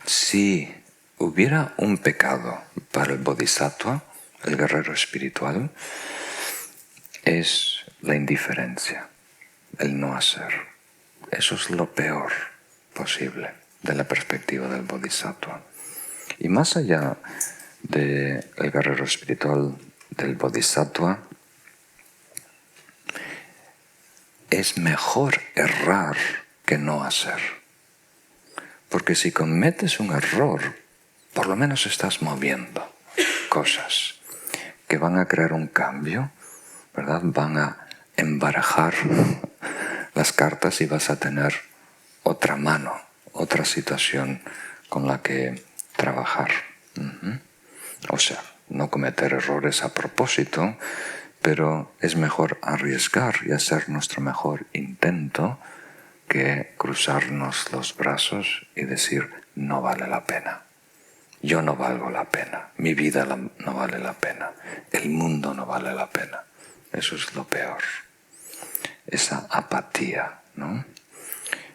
Si hubiera un pecado para el bodhisattva, el guerrero espiritual, es la indiferencia, el no hacer. Eso es lo peor posible de la perspectiva del bodhisattva. Y más allá del guerrero espiritual del bodhisattva, es mejor errar que no hacer. Porque si cometes un error, por lo menos estás moviendo cosas que van a crear un cambio, ¿verdad? Van a embarajar las cartas y vas a tener otra mano, otra situación con la que trabajar. O sea, no cometer errores a propósito, pero es mejor arriesgar y hacer nuestro mejor intento que cruzarnos los brazos y decir no vale la pena. Yo no valgo la pena, mi vida no vale la pena, el mundo no vale la pena. Eso es lo peor, esa apatía, ¿no?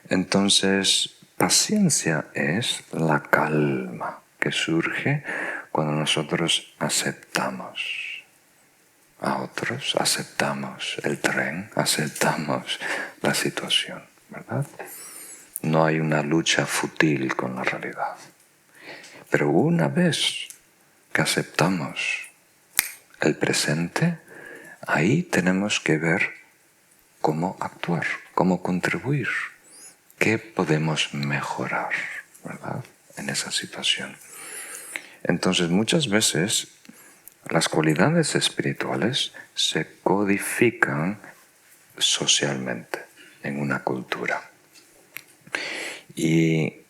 Entonces, paciencia es la calma que surge cuando nosotros aceptamos a otros, aceptamos el tren, aceptamos la situación, ¿verdad? No hay una lucha fútil con la realidad. Pero una vez que aceptamos el presente, ahí tenemos que ver cómo actuar, cómo contribuir, qué podemos mejorar, ¿verdad?, en esa situación. Entonces, muchas veces las cualidades espirituales se codifican socialmente en una cultura. Y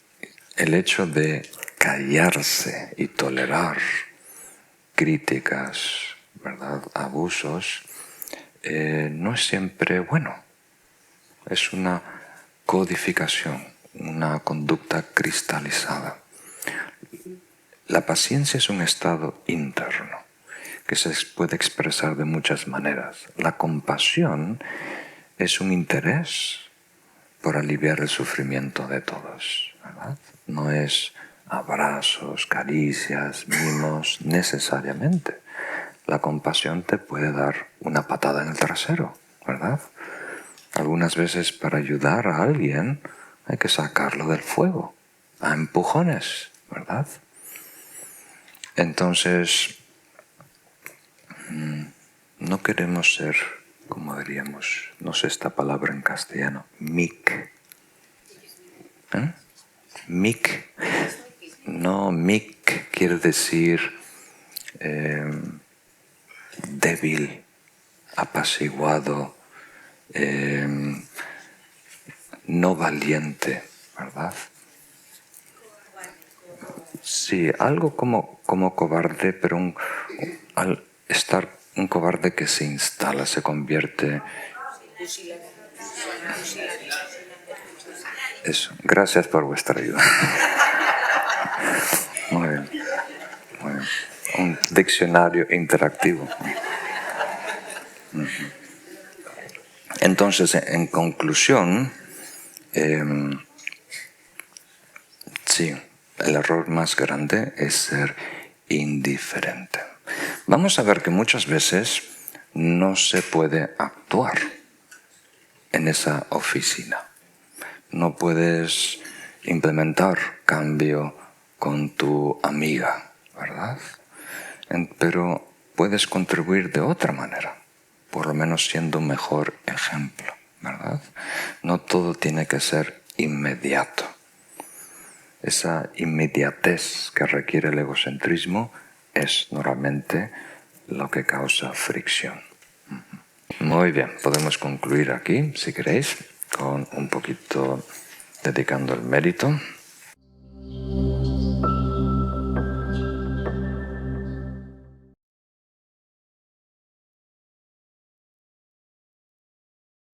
el hecho de callarse y tolerar críticas, ¿verdad?, abusos, no es siempre bueno. Es una codificación, una conducta cristalizada. La paciencia es un estado interno que se puede expresar de muchas maneras. La compasión es un interés por aliviar el sufrimiento de todos, ¿verdad? No es abrazos, caricias, mimos necesariamente. La compasión te puede dar una patada en el trasero, ¿verdad? Algunas veces para ayudar a alguien hay que sacarlo del fuego, a empujones, ¿verdad? Entonces, no queremos ser, como diríamos, no sé esta palabra en castellano, mic. Mic. No, mic quiere decir débil, apaciguado, no valiente, ¿verdad? Sí, algo como cobarde, pero al estar un cobarde que se instala, se convierte... Eso, gracias por vuestra ayuda. diccionario interactivo. Entonces, en conclusión, sí, el error más grande es ser indiferente. Vamos a ver que muchas veces no se puede actuar en esa oficina. No puedes implementar cambio con tu amiga, ¿verdad? Pero puedes contribuir de otra manera, por lo menos siendo un mejor ejemplo, ¿verdad? No todo tiene que ser inmediato. Esa inmediatez que requiere el egocentrismo es normalmente lo que causa fricción. Muy bien, podemos concluir aquí, si queréis, con un poquito dedicando el mérito.